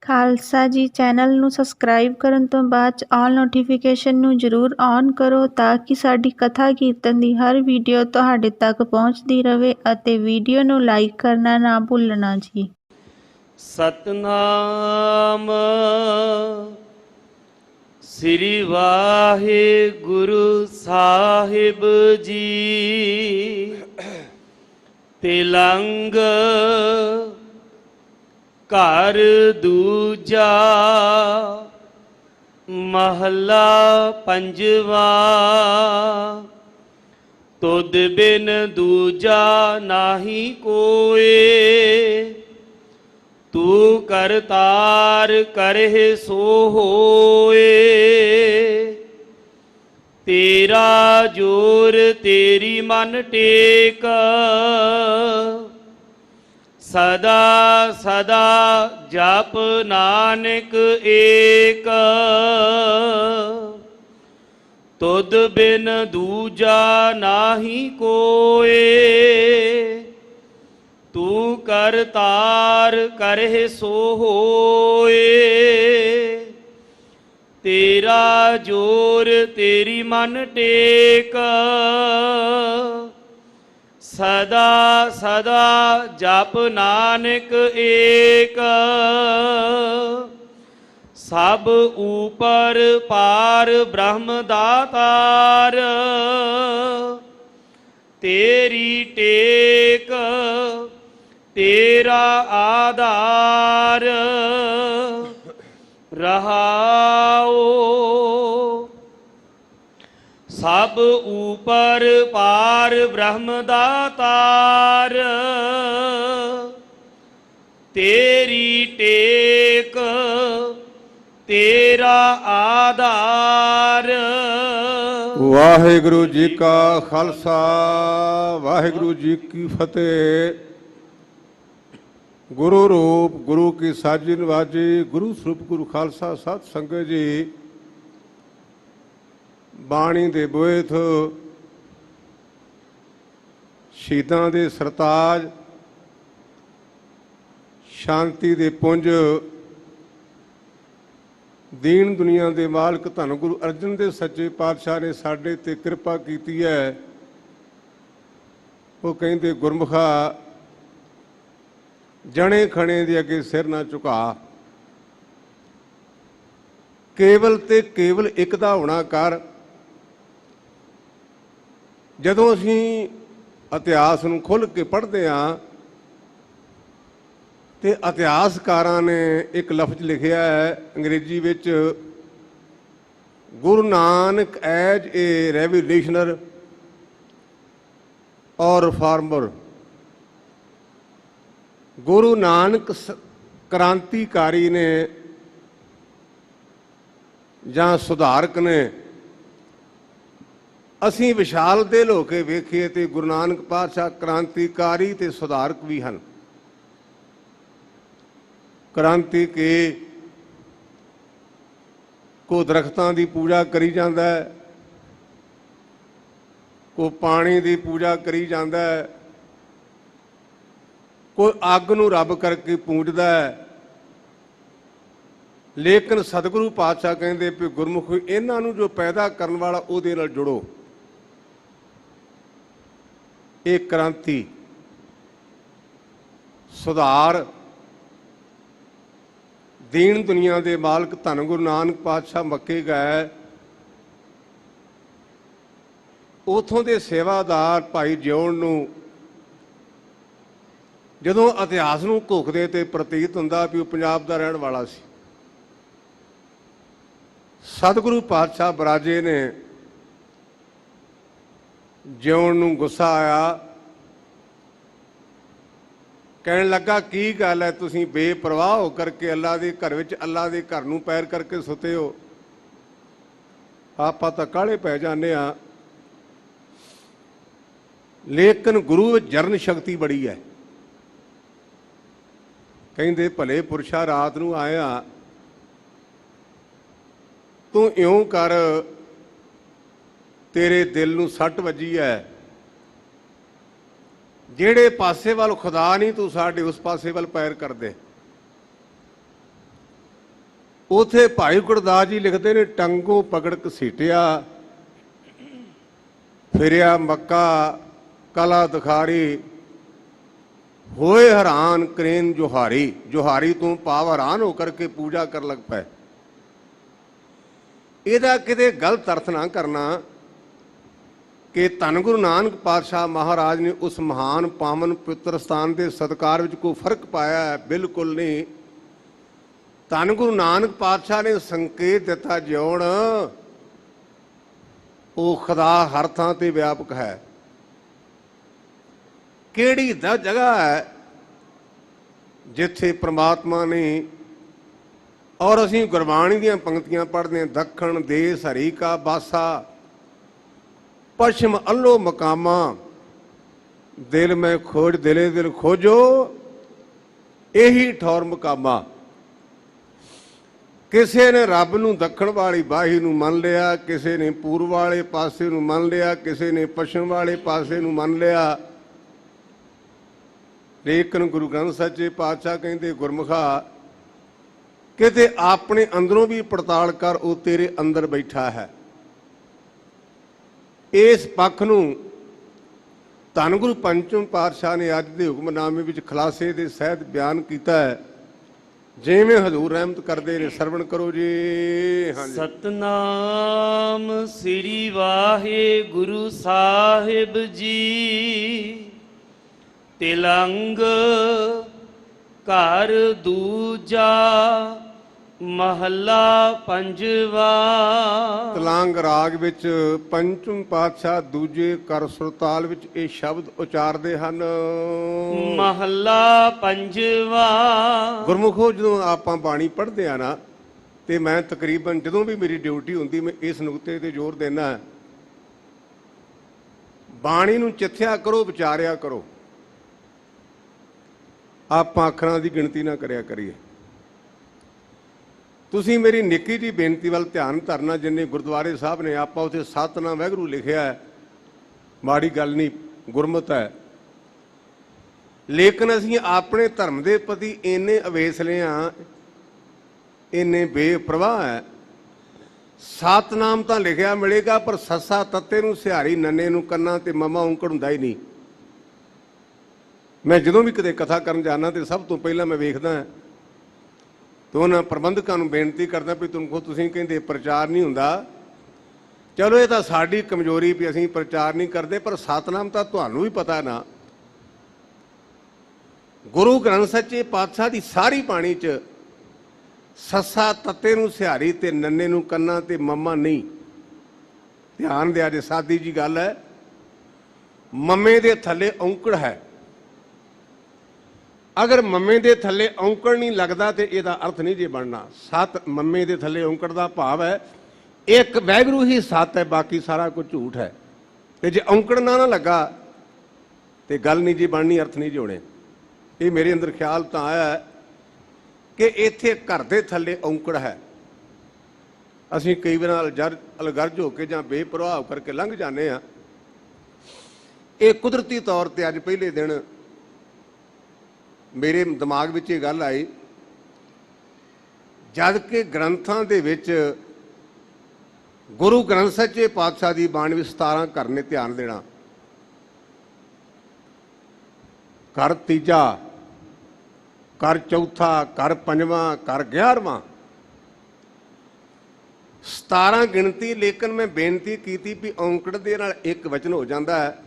ਖਾਲਸਾ ਜੀ ਚੈਨਲ ਨੂੰ ਸਬਸਕ੍ਰਾਈਬ ਕਰਨ ਤੋਂ ਬਾਅਦ 'ਚ ਆਲ ਨੋਟੀਫਿਕੇਸ਼ਨ ਨੂੰ ਜ਼ਰੂਰ ਔਨ ਕਰੋ ਤਾਂ ਕਿ ਸਾਡੀ ਕਥਾ ਕੀਰਤਨ ਦੀ ਹਰ ਵੀਡੀਓ ਤੁਹਾਡੇ ਤੱਕ ਪਹੁੰਚਦੀ ਰਹੇ ਅਤੇ ਵੀਡੀਓ ਨੂੰ ਲਾਈਕ ਕਰਨਾ ਨਾ ਭੁੱਲਣਾ ਜੀ। ਸਤਨਾਮ ਸ੍ਰੀ ਵਾਹਿਗੁਰੂ ਸਾਹਿਬ ਜੀ। ਤਿਲੰਗ ਘਰ ਦੂਜਾ ਮਹੱਲਾ ਪੰਜਵਾ। ਤੁਧ ਬਿਨ ਦੂਜਾ ਨਾਹੀ ਕੋਏ, ਤੂੰ ਕਰਤਾਰ ਕਰਹਿ ਸੋ ਹੋਏ। ਤੇਰਾ ਜੋਰ ਤੇਰੀ ਮਨ ਟੇਕ, ਸਦਾ ਸਦਾ ਜਪ ਨਾਨਕ ਏਕ। ਤੁਧ ਬਿਨ ਦੂਜਾ ਨਾਹੀ ਕੋਏ, ਤੂੰ ਕਰਤਾਰ ਕਰਹਿ ਸੋ ਹੋਏ। ਤੇਰਾ ਜੋਰ ਤੇਰੀ ਮਨ ਟੇਕ, ਸਦਾ ਸਦਾ ਜਪ ਨਾਨਕ ਏਕ। ਸਭ ਊਪਰ ਪਾਰ ਬ੍ਰਹਮ ਦਾਤਾਰ, ਤੇਰੀ ਟੇਕ ਤੇਰਾ ਆਧਾਰ। ਰਹਾਓ ਸਭ ਊਪਰ ਪਾਰ ਬ੍ਰਹਮ ਦਾਤਾਰ, ਤੇਰੀ ਟੇਕ ਤੇਰਾ ਆਧਾਰ। ਵਾਹਿਗੁਰੂ ਜੀ ਕਾ ਖਾਲਸਾ ਵਾਹਿਗੁਰੂ ਜੀ ਕੀ ਫਤਿਹ। ਗੁਰੂ ਰੂਪ ਗੁਰੂ ਕੀ ਸਾਜੀ ਨਿਵਾਜੀ, ਗੁਰੂ ਸਰੂਪ ਗੁਰੂ ਖਾਲਸਾ ਸਤ ਸੰਗਤ ਜੀ। ਬਾਣੀ ਦੇ ਬੋਏ ਤੋਂ ਸ਼ਹੀਦਾਂ ਦੇ ਸਰਤਾਜ, ਸ਼ਾਂਤੀ ਦੇ ਪੁੰਜ, ਦੀਨ ਦੁਨੀਆ ਦੇ ਮਾਲਕ ਧੰਨ ਗੁਰੂ ਅਰਜਨ ਦੇਵ ਸੱਚੇ ਪਾਤਸ਼ਾਹ ਨੇ ਸਾਡੇ ਤੇ ਕਿਰਪਾ ਕੀਤੀ ਹੈ। ਉਹ ਕਹਿੰਦੇ ਗੁਰਮੁਖਾ ਜਣੇ ਖਣੇ ਦੇ ਅੱਗੇ ਸਿਰ ਨਾ ਝੁਕਾ, ਕੇਵਲ ਤੇ ਕੇਵਲ ਇੱਕ ਦਾ ਹੋਣਾ ਕਰ। ਜਦੋਂ ਅਸੀਂ ਇਤਿਹਾਸ ਨੂੰ ਖੁੱਲ੍ਹ ਕੇ ਪੜ੍ਹਦੇ ਹਾਂ ਤੇ ਇਤਿਹਾਸਕਾਰਾਂ ਨੇ ਇੱਕ ਲਫ਼ਜ਼ ਲਿਖਿਆ ਹੈ ਅੰਗਰੇਜ਼ੀ ਵਿੱਚ, ਗੁਰੂ ਨਾਨਕ ਐਜ ਏ ਰੈਵੋਲੂਸ਼ਨਰ ਔਰ ਰਿਫਾਰਮਰ। ਗੁਰੂ ਨਾਨਕ ਕ੍ਰਾਂਤੀਕਾਰੀ ਨੇ ਜਾਂ ਸੁਧਾਰਕ ਨੇ। ਅਸੀਂ ਵਿਸ਼ਾਲ ਦਿਲ ਹੋ ਕੇ ਵੇਖੀਏ ਤੇ ਗੁਰੂ ਨਾਨਕ ਪਾਤਸ਼ਾਹ ਕ੍ਰਾਂਤੀਕਾਰੀ ਤੇ ਸੁਧਾਰਕ ਵੀ ਹਨ। ਕ੍ਰਾਂਤੀ ਕੇ ਕੋ ਦਰਖਤਾਂ ਦੀ ਪੂਜਾ ਕਰੀ ਜਾਂਦਾ ਹੈ, ਕੋ ਪਾਣੀ ਦੀ ਪੂਜਾ ਕਰੀ ਜਾਂਦਾ ਹੈ, ਕੋਈ ਅੱਗ ਨੂੰ ਰੱਬ ਕਰਕੇ ਪੂਜਦਾ ਹੈ। ਲੇਕਿਨ ਸਤਿਗੁਰੂ ਪਾਤਸ਼ਾਹ ਕਹਿੰਦੇ ਵੀ ਗੁਰਮੁਖ ਇਹਨਾਂ ਨੂੰ ਜੋ ਪੈਦਾ ਕਰਨ ਵਾਲਾ ਉਹਦੇ ਨਾਲ ਜੁੜੋ। ਇਹ ਕ੍ਰਾਂਤੀ ਸੁਧਾਰ ਦੀਨ ਦੁਨੀਆ ਦੇ ਮਾਲਕ ਧੰਨ ਗੁਰੂ ਨਾਨਕ ਪਾਤਸ਼ਾਹ ਮੱਕੇ ਗਏ। ਉਥੋਂ ਦੇ ਸੇਵਾਦਾਰ ਭਾਈ ਜਿਉਣ ਨੂੰ ਜਦੋਂ ਇਤਿਹਾਸ ਨੂੰ ਘੋਖਦੇ ਤੇ ਪ੍ਰਤੀਤ ਹੁੰਦਾ ਵੀ ਉਹ ਪੰਜਾਬ ਦਾ ਰਹਿਣ ਵਾਲਾ ਸੀ। ਸਤਿਗੁਰੂ ਪਾਤਸ਼ਾਹ ਬਰਾਜੇ ਨੇ ਜਿਉਣ ਨੂੰ ਗੁੱਸਾ ਆਇਆ, ਕਹਿਣ ਲੱਗਾ ਕੀ ਗੱਲ ਹੈ, ਤੁਸੀਂ ਬੇਪਰਵਾਹ ਹੋ ਕਰਕੇ ਅੱਲਾ ਦੇ ਘਰ ਵਿੱਚ ਅੱਲਾ ਦੇ ਘਰ ਨੂੰ ਪੈਰ ਕਰਕੇ ਸੁੱਤੇ ਹੋ। ਆਪਾਂ ਤਾਂ ਕਾਹਲੇ ਪੈ ਜਾਂਦੇ ਹਾਂ, ਲੇਕਿਨ ਗੁਰੂ ਵਿੱਚ ਜਰਨ ਸ਼ਕਤੀ ਬੜੀ ਹੈ। ਕਹਿੰਦੇ ਭਲੇ ਪੁਰਸ਼ਾ ਰਾਤ ਨੂੰ ਆਇਆ, ਤੂੰ ਇਉਂ ਕਰ, ਤੇਰੇ ਦਿਲ ਨੂੰ ਸੱਟ ਵੱਜੀ ਹੈ, ਜਿਹੜੇ ਪਾਸੇ ਵੱਲ ਖੁਦਾ ਨਹੀਂ ਤੂੰ ਸਾਡੇ ਉਸ ਪਾਸੇ ਵੱਲ ਪੈਰ ਕਰਦੇ। ਉਥੇ ਭਾਈ ਗੁਰਦਾਸ ਜੀ ਲਿਖਦੇ ਨੇ, ਟੰਗੋਂ ਪਕੜ ਘਸੀਟਿਆ, ਫਿਰਿਆ ਮੱਕਾ ਕਲਾ ਦਿਖਾਰੀ, ਹੋਏ ਹੈਰਾਨ ਕਰੇਨ ਜੋਹਾਰੀ। ਜੋਹਾਰੀ ਤੋਂ ਭਾਵ ਹੈਰਾਨ ਹੋ ਕਰਕੇ ਪੂਜਾ ਕਰਨ ਲੱਗ ਪਏ। ਇਹਦਾ ਕਿਤੇ ਗਲਤ ਅਰਥ ਨਾ ਕਰਨਾ ਕਿ ਧੰਨ ਗੁਰੂ ਨਾਨਕ ਪਾਤਸ਼ਾਹ ਮਹਾਰਾਜ ਨੇ ਉਸ ਮਹਾਨ ਪਾਵਨ ਪਵਿੱਤਰ ਸਥਾਨ ਦੇ ਸਤਿਕਾਰ ਵਿੱਚ ਕੋਈ ਫਰਕ ਪਾਇਆ ਹੈ, ਬਿਲਕੁਲ ਨਹੀਂ। ਧੰਨ ਗੁਰੂ ਨਾਨਕ ਪਾਤਸ਼ਾਹ ਨੇ ਸੰਕੇਤ ਦਿੱਤਾ, ਜਿਉਣ ਉਹ ਖੁਦਾ ਹਰ ਥਾਂ ਤੇ ਵਿਆਪਕ ਹੈ। ਕਿਹੜੀ ਦਾ ਜਗ੍ਹਾ ਹੈ ਜਿੱਥੇ ਪ੍ਰਮਾਤਮਾ ਨੇ, ਔਰ ਅਸੀਂ ਗੁਰਬਾਣੀ ਦੀਆਂ ਪੰਕਤੀਆਂ ਪੜ੍ਹਦੇ ਹਾਂ, ਦੱਖਣ ਦੇਸ ਹਰੀ ਕਾ ਬਾਸਾ, ਪਛਮ ਅੱਲੋ ਮਕਾਮਾ, ਦਿਲ ਮੈਂ ਖੋਜ ਦਿਲੇ ਦਿਲ ਖੋਜੋ, ਇਹੀ ਠੌਰ ਮਕਾਮਾ। ਕਿਸੇ ਨੇ ਰੱਬ ਨੂੰ ਦੱਖਣ ਵਾਲੀ ਬਾਹੀ ਨੂੰ ਮੰਨ ਲਿਆ, ਕਿਸੇ ਨੇ ਪੂਰਬ ਵਾਲੇ ਪਾਸੇ ਨੂੰ ਮੰਨ ਲਿਆ, ਕਿਸੇ ਨੇ ਪਛਮ ਵਾਲੇ ਪਾਸੇ ਨੂੰ ਮੰਨ ਲਿਆ। ਲੇਕਿਨ ਗੁਰੂ ਗ੍ਰੰਥ ਸੱਚੇ ਪਾਤਸ਼ਾਹ ਕਹਿੰਦੇ, ਗੁਰਮੁਖਾ ਕਿਤੇ ਆਪਣੇ ਅੰਦਰੋਂ ਵੀ ਪੜਤਾਲ ਕਰ, ਉਹ ਤੇਰੇ ਅੰਦਰ ਬੈਠਾ ਹੈ। ਇਸ ਪੱਖ ਨੂੰ ਧੰਨ ਗੁਰੂ ਪੰਚਮ ਪਾਤਸ਼ਾਹ ਨੇ ਅੱਜ ਦੇ ਹੁਕਮਨਾਮੇ ਵਿੱਚ ਖੁਲਾਸੇ ਦੇ ਸਹਿਤ ਬਿਆਨ ਕੀਤਾ ਹੈ, ਜਿਵੇਂ ਹਜ਼ੂਰ ਰਹਿਮਤ ਕਰਦੇ ਨੇ। ਸਰਵਣ ਕਰੋ ਜੀ। ਹਾਂਜੀ। ਸਤਨਾਮ ਸ੍ਰੀ ਵਾਹਿਗੁਰੂ ਸਾਹਿਬ ਜੀ। ਤਿਲੰਗ ਘਰ ਦੂਜਾ ਮਹੱਲਾ ਪੰਜਵਾ। ਤਲਾਂਗ ਰਾਗ ਵਿੱਚ ਪੰਚਮ ਪਾਤਸ਼ਾਹ ਦੂਜੇ ਕਰ ਸੁਰਤਾਲ ਵਿੱਚ ਇਹ ਸ਼ਬਦ ਉਚਾਰਦੇ ਹਨ। ਮਹੱਲਾ ਪੰਜਵਾ। ਗੁਰਮੁਖੋ, ਜਦੋਂ ਆਪਾਂ ਬਾਣੀ ਪੜ੍ਹਦੇ ਆ ਨਾ, ਤੇ ਮੈਂ ਤਕਰੀਬਨ ਜਦੋਂ ਵੀ ਮੇਰੀ ਡਿਊਟੀ ਹੁੰਦੀ, ਮੈਂ ਇਸ ਨੁਕਤੇ ਤੇ ਜ਼ੋਰ ਦੇਣਾ, ਬਾਣੀ ਨੂੰ ਚਿੱਥਿਆ ਕਰੋ, ਵਿਚਾਰਿਆ ਕਰੋ। ਆਪਾਂ ਅੱਖਰਾਂ ਦੀ ਗਿਣਤੀ ਨਾ ਕਰਿਆ ਕਰੀਏ। ਤੁਸੀਂ ਮੇਰੀ ਨਿੱਕੀ ਜਿਹੀ ਬੇਨਤੀ ਵੱਲ ਧਿਆਨ ਧਰਨਾ। ਜਿੰਨੇ ਗੁਰਦੁਆਰੇ ਸਾਹਿਬ ਨੇ, ਆਪਾਂ ਉੱਥੇ ਸਤਨਾਮ ਵਾਹਿਗੁਰੂ ਲਿਖਿਆ ਹੈ, ਮਾੜੀ ਗੱਲ ਨਹੀਂ, ਗੁਰਮਤਿ ਹੈ। ਲੇਕਿਨ ਅਸੀਂ ਆਪਣੇ ਧਰਮ ਦੇ ਪ੍ਰਤੀ ਇੰਨੇ ਅਵੇਸਲੇ ਹਾਂ, ਇੰਨੇ ਬੇਪਰਵਾਹ ਹੈ। ਸਤਨਾਮ ਤਾਂ ਲਿਖਿਆ ਮਿਲੇਗਾ, ਪਰ ਸੱਸਾ ਤੱਤੇ ਨੂੰ ਸਿਹਾਰੀ, ਨੰਨੇ ਨੂੰ ਕੰਨਾ ਤੇ ਮਮਾ ਔਂਕੜ ਹੁੰਦਾ ਹੀ ਨਹੀਂ। ਮੈਂ ਜਦੋਂ ਵੀ ਕਿਤੇ ਕਥਾ ਕਰਨ ਜਾਣਾ ਤੇ ਸਭ ਤੋਂ ਪਹਿਲਾਂ ਮੈਂ ਵੇਖਦਾ ਤੇ ਉਹਨਾਂ ਪ੍ਰਬੰਧਕਾਂ ਨੂੰ ਬੇਨਤੀ ਕਰਦਾ ਵੀ ਤੁਸੀਂ ਕਹਿੰਦੇ ਪ੍ਰਚਾਰ ਨਹੀਂ ਹੁੰਦਾ। ਚਲੋ ਇਹ ਤਾਂ ਸਾਡੀ ਕਮਜ਼ੋਰੀ ਵੀ ਅਸੀਂ ਪ੍ਰਚਾਰ ਨਹੀਂ ਕਰਦੇ, ਪਰ ਸਤਨਾਮ ਤਾਂ ਤੁਹਾਨੂੰ ਵੀ ਪਤਾ ਨਾ। ਗੁਰੂ ਗ੍ਰੰਥ ਸੱਚੇ ਪਾਤਸ਼ਾਹ ਦੀ ਸਾਰੀ ਬਾਣੀ 'ਚ ਸੱਸਾ ਤੱਤੇ ਨੂੰ ਸਿਹਾਰੀ ਤੇ ਨੰਨੇ ਨੂੰ ਕੰਨਾ ਤੇ ਮਮਾ ਨਹੀਂ। ਧਿਆਨ ਦਿਆ ਜੇ, ਸਾਦੀ ਜੀ ਗੱਲ ਹੈ। ਮਮੇ ਦੇ ਥੱਲੇ ਔਂਕੜ ਹੈ। ਅਗਰ ਮੰਮੇ ਦੇ ਥੱਲੇ ਔਂਕੜ ਨਹੀਂ ਲੱਗਦਾ ਤੇ ਇਹਦਾ ਅਰਥ ਨਹੀਂ ਜੇ ਬਣਨਾ। ਸੱਤ ਮੰਮੇ ਦੇ ਥੱਲੇ ਔਂਕੜ ਦਾ ਭਾਵ ਹੈ ਇੱਕ ਵਾਹਿਗੁਰੂ ਹੀ ਸੱਤ ਹੈ, ਬਾਕੀ ਸਾਰਾ ਕੁਝ ਝੂਠ ਹੈ। ਤੇ ਜੇ ਔਂਕੜ ਨਾ ਲੱਗਾ ਤੇ ਗੱਲ ਨਹੀਂ ਜੀ ਬਣਨੀ, ਅਰਥ ਨਹੀਂ ਜੋੜੇ। ਇਹ ਮੇਰੇ ਅੰਦਰ ਖਿਆਲ ਤਾਂ ਆਇਆ ਕਿ ਇੱਥੇ ਘਰ ਦੇ ਥੱਲੇ ਔਂਕੜ ਹੈ। ਅਸੀਂ ਕਈ ਵਾਰ ਅਲਗਰਜ ਹੋ ਕੇ ਜਾਂ ਬੇਪਰਵਾਹ ਕਰਕੇ ਲੰਘ ਜਾਂਦੇ ਹਾਂ। ਇਹ ਕੁਦਰਤੀ ਤੌਰ ਤੇ ਅੱਜ ਪਹਿਲੇ ਦਿਨ ਮੇਰੇ ਦਿਮਾਗ ਵਿੱਚ ਇਹ ਗੱਲ ਆਈ, ਜਦ ਕਿ ਗ੍ਰੰਥਾਂ ਦੇ ਵਿੱਚ ਗੁਰੂ ਗ੍ਰੰਥ ਸੱਚੇ ਪਾਤਸ਼ਾਹ ਦੀ ਬਾਣੀ ਵਿੱਚ 17 ਘਰ ਨੇ। ਧਿਆਨ ਦੇਣਾ, ਘਰ ਤੀਜਾ, ਘਰ ਚੌਥਾ, ਘਰ ਪੰਜਵਾਂ, ਘਰ 11ਵਾਂ, 17 ਗਿਣਤੀ। ਲੇਕਿਨ ਮੈਂ ਬੇਨਤੀ ਕੀਤੀ ਵੀ ਔਂਕੜ ਦੇ ਨਾਲ ਇੱਕ ਵਚਨ ਹੋ ਜਾਂਦਾ ਹੈ।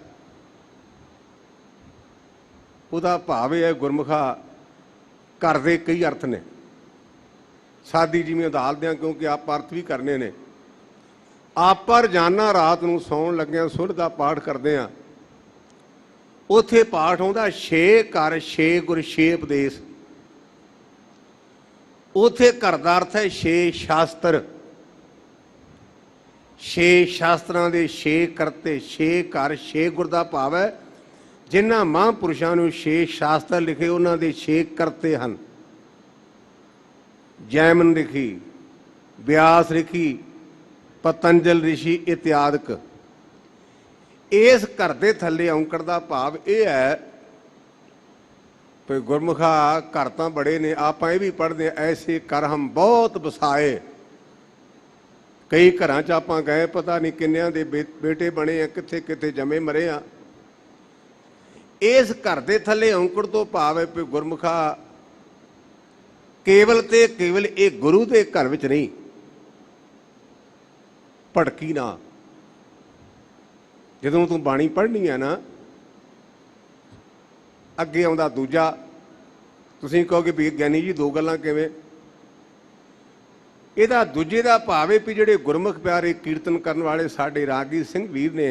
ਉਹਦਾ ਭਾਵ ਇਹ ਹੈ, ਗੁਰਮੁਖਾ ਘਰ ਦੇ ਕਈ ਅਰਥ ਨੇ। ਸਾਦੀ ਜਿਵੇਂ ਉਦਾਹਰਦੇ ਹਾਂ, ਕਿਉਂਕਿ ਆਪ ਅਰਥ ਵੀ ਕਰਨੇ ਨੇ। ਆਪਾਂ ਰੋਜ਼ਾਨਾ ਰਾਤ ਨੂੰ ਸੌਣ ਲੱਗਿਆਂ ਸੁਰ ਦਾ ਪਾਠ ਕਰਦੇ ਹਾਂ। ਉੱਥੇ ਪਾਠ ਆਉਂਦਾ 6 ਘਰ 6 ਗੁਰ 6 ਉਪਦੇਸ਼। ਉੱਥੇ ਘਰ ਦਾ ਅਰਥ ਹੈ 6 ਸ਼ਾਸਤਰ। 6 ਸ਼ਾਸਤਰਾਂ ਦੇ 6 ਕਰਤੇ, 6 ਘਰ 6 ਗੁਰ ਦਾ ਭਾਵ ਹੈ ਜਿਨ੍ਹਾਂ ਮਹਾਂਪੁਰਸ਼ਾਂ ਨੂੰ 6 ਸ਼ਾਸਤਰ ਲਿਖੇ, ਉਹਨਾਂ ਦੇ 6 ਕਰਤੇ ਹਨ। ਜੈਮਨ ਲਿਖੀ, ਵਿਆਸ ਲਿਖੀ, ਪਤੰਜਲ ਰਿਸ਼ੀ ਇਤਿਆਦਿਕ। ਇਸ ਘਰ ਦੇ ਥੱਲੇ ਔਂਕੜ ਦਾ ਭਾਵ ਇਹ ਹੈ कोई गुरमुखा घर तो बड़े ने आप ये भी पढ़ते ऐसे कर हम बहुत वसाए। कई घर च आप गए पता नहीं किन्नियां दे बेटे बने आ, किथे किथे जमे मरे आ। इस घर के थले औंकड़ तो भाव है भी गुरमुखा केवल ते केवल ये गुरु के घर विच नहीं, भड़की ना। जदों तू बाणी पढ़नी है ना, अगे आउंदा दूजा, तुसीं कहोगे भी ज्ञानी जी दो गल्लां किवें? इहदा दूजे दा भाव है भी जिहड़े गुरमुख प्यारे कीर्तन करन वाले साडे रागी सिंह वीर ने,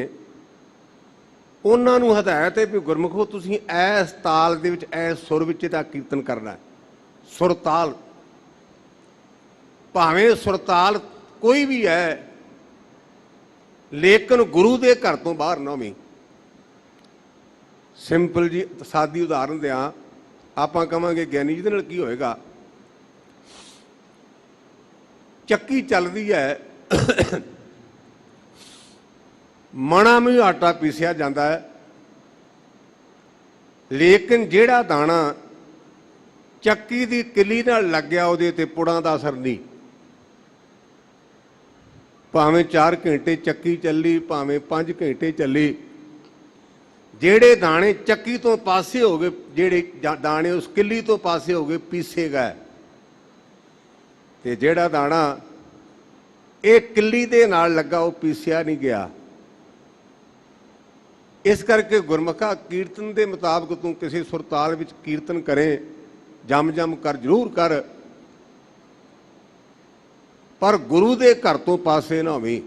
उन्हां नूं हदायत है भी गुरमुखो तुसीं इस ताल दे विच इस सुर विच इहदा कीर्तन करना है। सुरताल भावें सुरताल कोई भी है, लेकिन गुरु दे घर तो बाहर ना होवी। सिंपल जी सादी उदाहरण दें, आप कहांगे ज्ञानी जी दे नाल की होएगा? चक्की चलदी है, मणा में आटा पीसिया जाता है, लेकिन जिहड़ा दाना चक्की की किली नाल लग गया उहदे ते पुड़ां दा असर नहीं। भावें 4 घंटे चक्की चली, भावें 5 घंटे चली, जेड़े दाने चक्की तो पासे हो गए, जेड़े दाने उस किली तो पासे हो गए, पीसे गए। ते जेड़ा दाना एक किली दे नाल लगा वो पीसिया नहीं गया। इस करके गुरमुखा कीर्तन के मुताबिक तू किसी सुरताल विच कीर्तन करें, जम जम कर जरूर कर, पर गुरु के घर तो पासे ना होवी।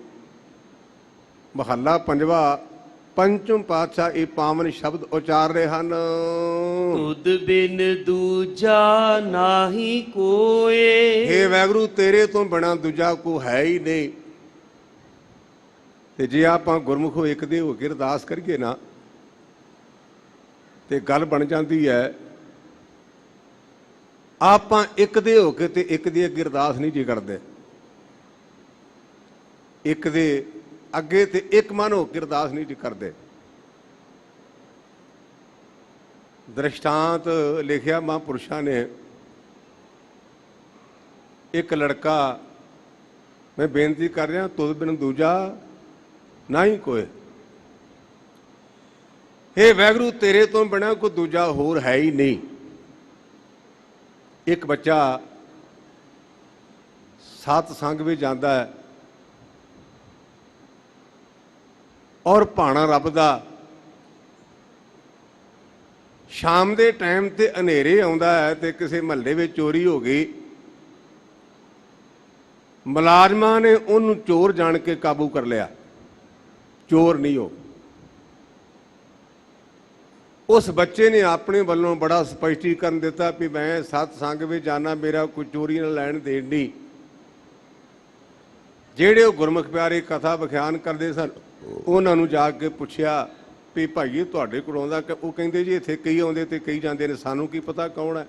महला पंजवा पंचम पातशाह ये पावन शब्द उचार रहे हैं, तुद बिन दूजा नाही कोए। हे वैगुरु तेरे तो बिना दूजा को है ही नहीं। ते जे आप गुरमुखो एक दे होके अरदास करिए ना, ते गल बन जाती है। आप एक दे होके ते एक दे अगे अरदास नहीं जी करते, एक दे अगे ते एक मन होकर अरदास नहीं जी करते। दृष्टांत लिखिया महापुरुषों ने, एक लड़का, मैं बेनती कर रहा तुद बिन दूजा ना ही कोई। हे वैगुरु तेरे तो बिना कोई दूजा होर है ही नहीं। एक बच्चा सतसंग में जाता है और भाना रब दा, शाम के टाइम ते हनेरे आउंदा है ते किसी महल्ले में चोरी हो गई। मुलाजमां ने उन्होंने चोर जान के काबू कर लिया, चोर नहीं हो। उस बच्चे ने अपने वालों बड़ा स्पष्टीकरण दिता भी मैं सतसंग में जाना, मेरा कोई चोरी ना लैन देन नहीं। जेड़े गुरमुख प्यारे कथा बख्यान करते सन, उन्होंने जाके पूछया भी भाईए तुहाडे कोल आउंदा, वो कहंदे जी इत्थे कई आउंदे ते कई जांदे ने, सानू की पता कौन है।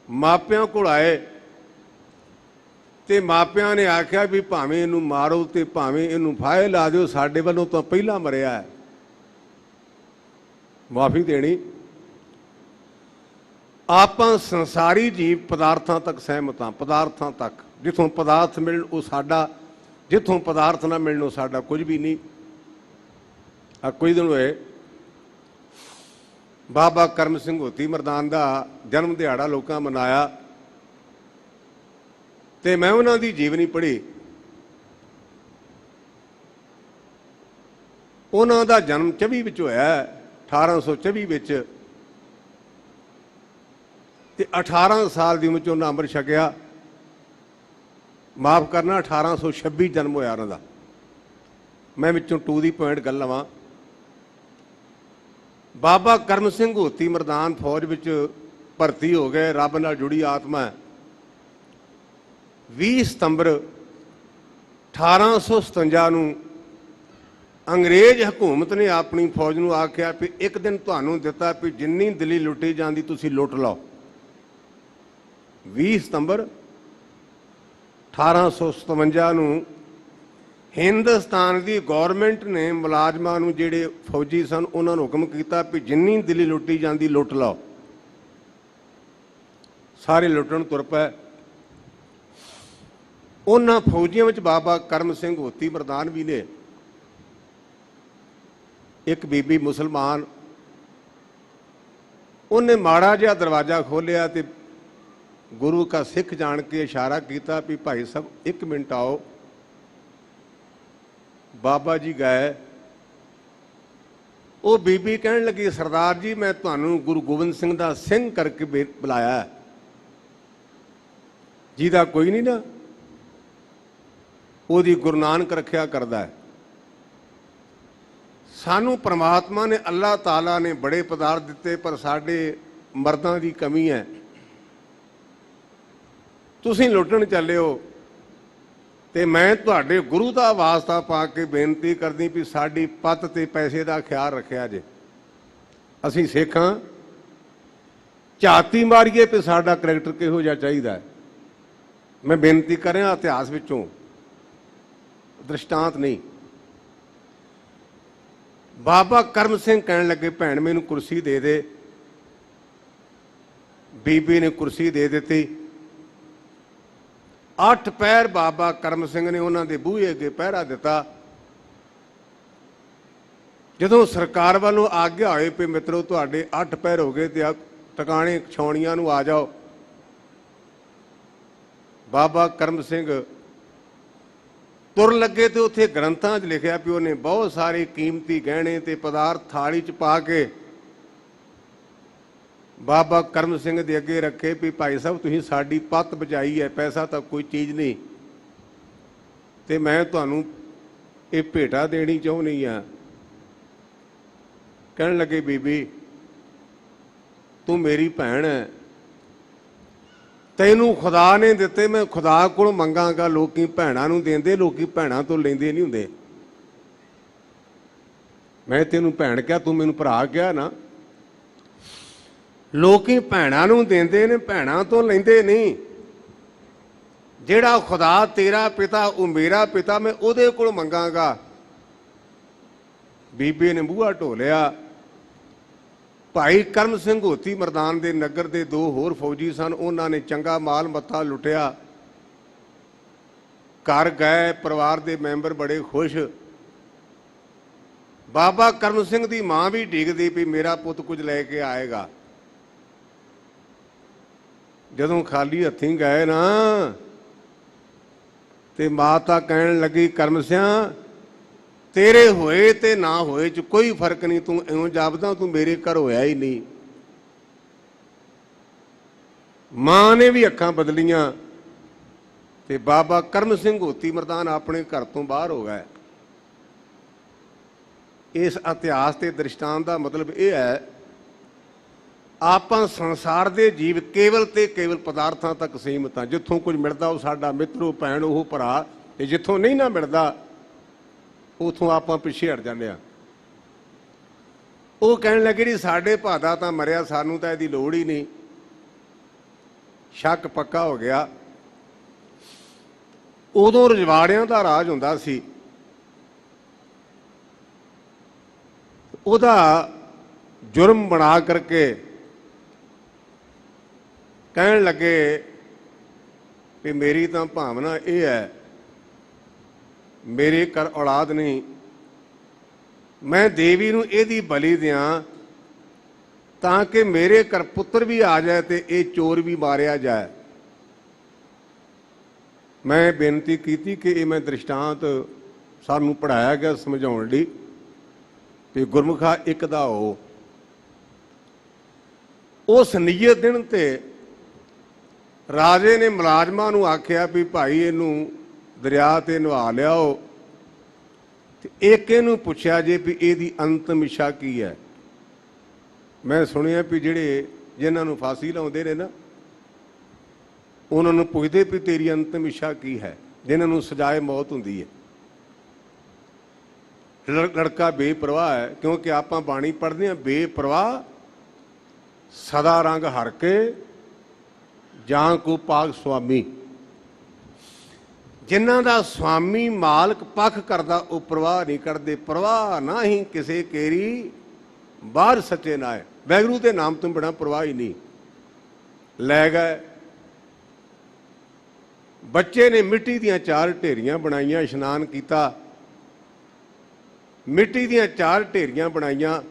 मापियां कोल आए ते मापियां ने आख्या भी भावें इनू मारो ते भावें इनू फाहे ला दिओ, साडे वल्लों तो पहला मरिया है, माफी देनी। आप संसारी जीव पदार्थां तक सहमत हाँ, पदार्थां तक, जिथों पदार्थ मिलन वो साडा, जिथों पदार्थ ना मिलन वो साडा कुछ भी नहीं। कुछ दिन हुए बाबा करम सिंह होती मरदान का जन्म दिहाड़ा लोगों मनाया, ते मैं उन्हों की जीवनी पढ़ी। उन्हों का जन्म 24 विच होया, 1824 विच, ते 18 साल की उम्र च उन्हें अमृत छकिया। माफ करना 1826 जन्म होया उन्हों का। मैं विचों टू दी पॉइंट गल लवां। बाबा करम सिंह होती मरदान फौज विच भर्ती हो गए, रब नाल जुड़ी आत्मा है। 20 सितंबर 1857 नूं अंग्रेज हुकूमत ने अपनी फौज नूं आख्या भी एक दिन तुहानूं दिता भी जिन्नी दिल्ली लुटी जाती तुसीं लुट लो। 20 सितंबर 1857 नूं हिंदुस्तान की गौरमेंट ने मुलाजमां नूं जिहड़े फौजी सन उन्हां नूं हुक्म कीता भी जिन्नी दिल्ली लुट्टी जाती लुट लो। सारे लुट्टण तुर पए। उन्हां फौजियां विच बाबा करम सिंह होती मरदान भी ने। एक बीबी मुसलमान उन्हें माड़ा जिहा दरवाजा खोलिया तो गुरु का सिख जान के इशारा किया भी भाई साहब एक मिनट आओ। बाबा जी गए। वो बीबी कहन लगी सरदार जी मैं तुहानू गुरु गोबिंद सिंह दा सिंह करके बुलाया है। जिहदा कोई नहीं ना वो गुरु नानक रखिया करदा है। सानू परमात्मा ने अल्लाह ताला ने बड़े पदार्थ दिते पर साडे मर्दां दी कमी है। तुसीं लुटण चले हो ते मैं तुहाडे गुरु का वास्ता पा के बेनती करदी भी साडी पत ते पैसे का ख्याल रखिया जे। असीं सिख हां झाती मारीए भी साडा करैक्टर किहो जिहा चाहीदा है। मैं बेनती कर रहा इतिहास विचों दृष्टांत नहीं। बाबा करम सिंह कहन लगे भैन मैनू कुर्सी दे दे। बीबी ने कुर्सी दे दी। 8 पैर बाबा करम सिंह ने उन्होंने बूहे अगे पहरा दिता। जदों सरकार वालों आग्या होए भी मित्रों तुहाडे 8 पैर हो गए तो टकाने छाउणियां नूं आ जाओ। बाबा करम सिंह तुर लगे तो उत्थे ग्रंथां 'च लिखिया भी उन्हें बहुत सारे कीमती गहने ते पदार्थ थाली 'च पा के बाबा करम सिंह दे अगे रखे भी भाई साहब तुसीं साडी पत बचाई है, पैसा तो कोई चीज़ नहीं ते मैं तुहानूं ये भेटा देनी चाहुंदी हां। कहण लगे बीबी तू मेरी भैन है, तैनूं खुदा ने दिते मैं खुदा कोल मंगांगा। लोकी भैणां नूं देंदे, लोकी भैणां तो लैंदे नहीं हुंदे। मैं तैनूं भैण कहा तू मैनूं भरा कहा ना। लोकी भैणां नूं देंदे ने, भैणां तो लैंदे नहीं। जिहड़ा खुदा तेरा पिता वो मेरा पिता, मैं उहदे कोल मंगांगा। बीबी ने बूहा ढोलिया। भाई करम सिंह होती मरदान दे नगर दे 2 होर फौजी सन। उन्होंने चंगा माल मत्ता लुटिया। घर गए, परिवार के मैंबर बड़े खुश। बाबा करम सिंह की मां भी डिगदी भी मेरा पुत कुछ लैके आएगा। जदों खाली हथी गए ना ते माता कहन लगी करम सिंह तेरे होए ते ना होए च कोई फर्क नहीं, तू इउं जापदा तू मेरे घर होया ही नहीं। मां ने भी अखां बदलियां ते बाबा करम सिंह होती मरदान अपने घर तो बाहर हो गए। इस इतिहास के दृष्टांत का मतलब यह है आपां संसार के जीव केवल ते केवल पदार्थां तक सीमित हाँ। जिथों कुछ मिलता वो साडा मित्र भैन वो भरा, ते जिथों नहीं ना मिलता उथों आप पिछे हट जाने। वो कहने लगे जी साडे भादा तो मरिया, सानू तो इसकी लोड़ ही नहीं। शक पक्का हो गया। उदों रजवाड़ियां का राज हुंदा सी। उहदा जुर्म बना करके कहन लगे कि मेरी तो भावना यह है मेरे घर औलाद नहीं, मैं देवी नूं इहदी बलि दियां ताकि मेरे घर पुत्र भी आ जाए तो ये चोर भी मारिया जाए। मैं बेनती की कि ये मैं दृष्टांत सानू पढ़ाया गया समझाउण लई कि गुरमुखा एक दा हो। उस नीयत दिन ते राजे ने मुलाजमां नूं आख्या भी भाई इनू दरिया ते नवा लियाओ। एक इनू पुछया जे भी इहदी अंतिम इच्छा की है। मैं सुनिया भी जिहड़े जिन्हां नूं फांसी लाउंदे ने ना उन्हां नूं पुछदे भी तेरी अंतिम इच्छा की है, जिन्हां नूं सजाए मौत हुंदी है। लड़का बेपरवाह है, क्योंकि आपां बाणी पढ़दे हां बेपरवाह सदा रंग हर के जां को पाग स्वामी। ਜਿਨ੍ਹਾਂ ਦਾ ਸੁਆਮੀ ਮਾਲਕ ਪੱਖ ਕਰਦਾ ਉਹ ਪ੍ਰਵਾਹ ਨਹੀਂ ਕਰਦੇ। ਪ੍ਰਵਾਹ ਨਾ ਹੀ ਕਿਸੇ ਕੇਰੀ ਬਾਹਰ ਸੱਚੇ ਨਾ ਹੈ। ਵੈਗਰੂ ਦੇ ਨਾਮ ਤੋਂ ਬਿਨਾਂ ਪ੍ਰਵਾਹ ਹੀ ਨਹੀਂ। ਲੈ ਗਏ ਬੱਚੇ ਨੇ ਮਿੱਟੀ ਦੀਆਂ 4 ਢੇਰੀਆਂ ਬਣਾਈਆਂ, ਇਸ਼ਨਾਨ ਕੀਤਾ, ਮਿੱਟੀ ਦੀਆਂ 4 ਢੇਰੀਆਂ ਬਣਾਈਆਂ,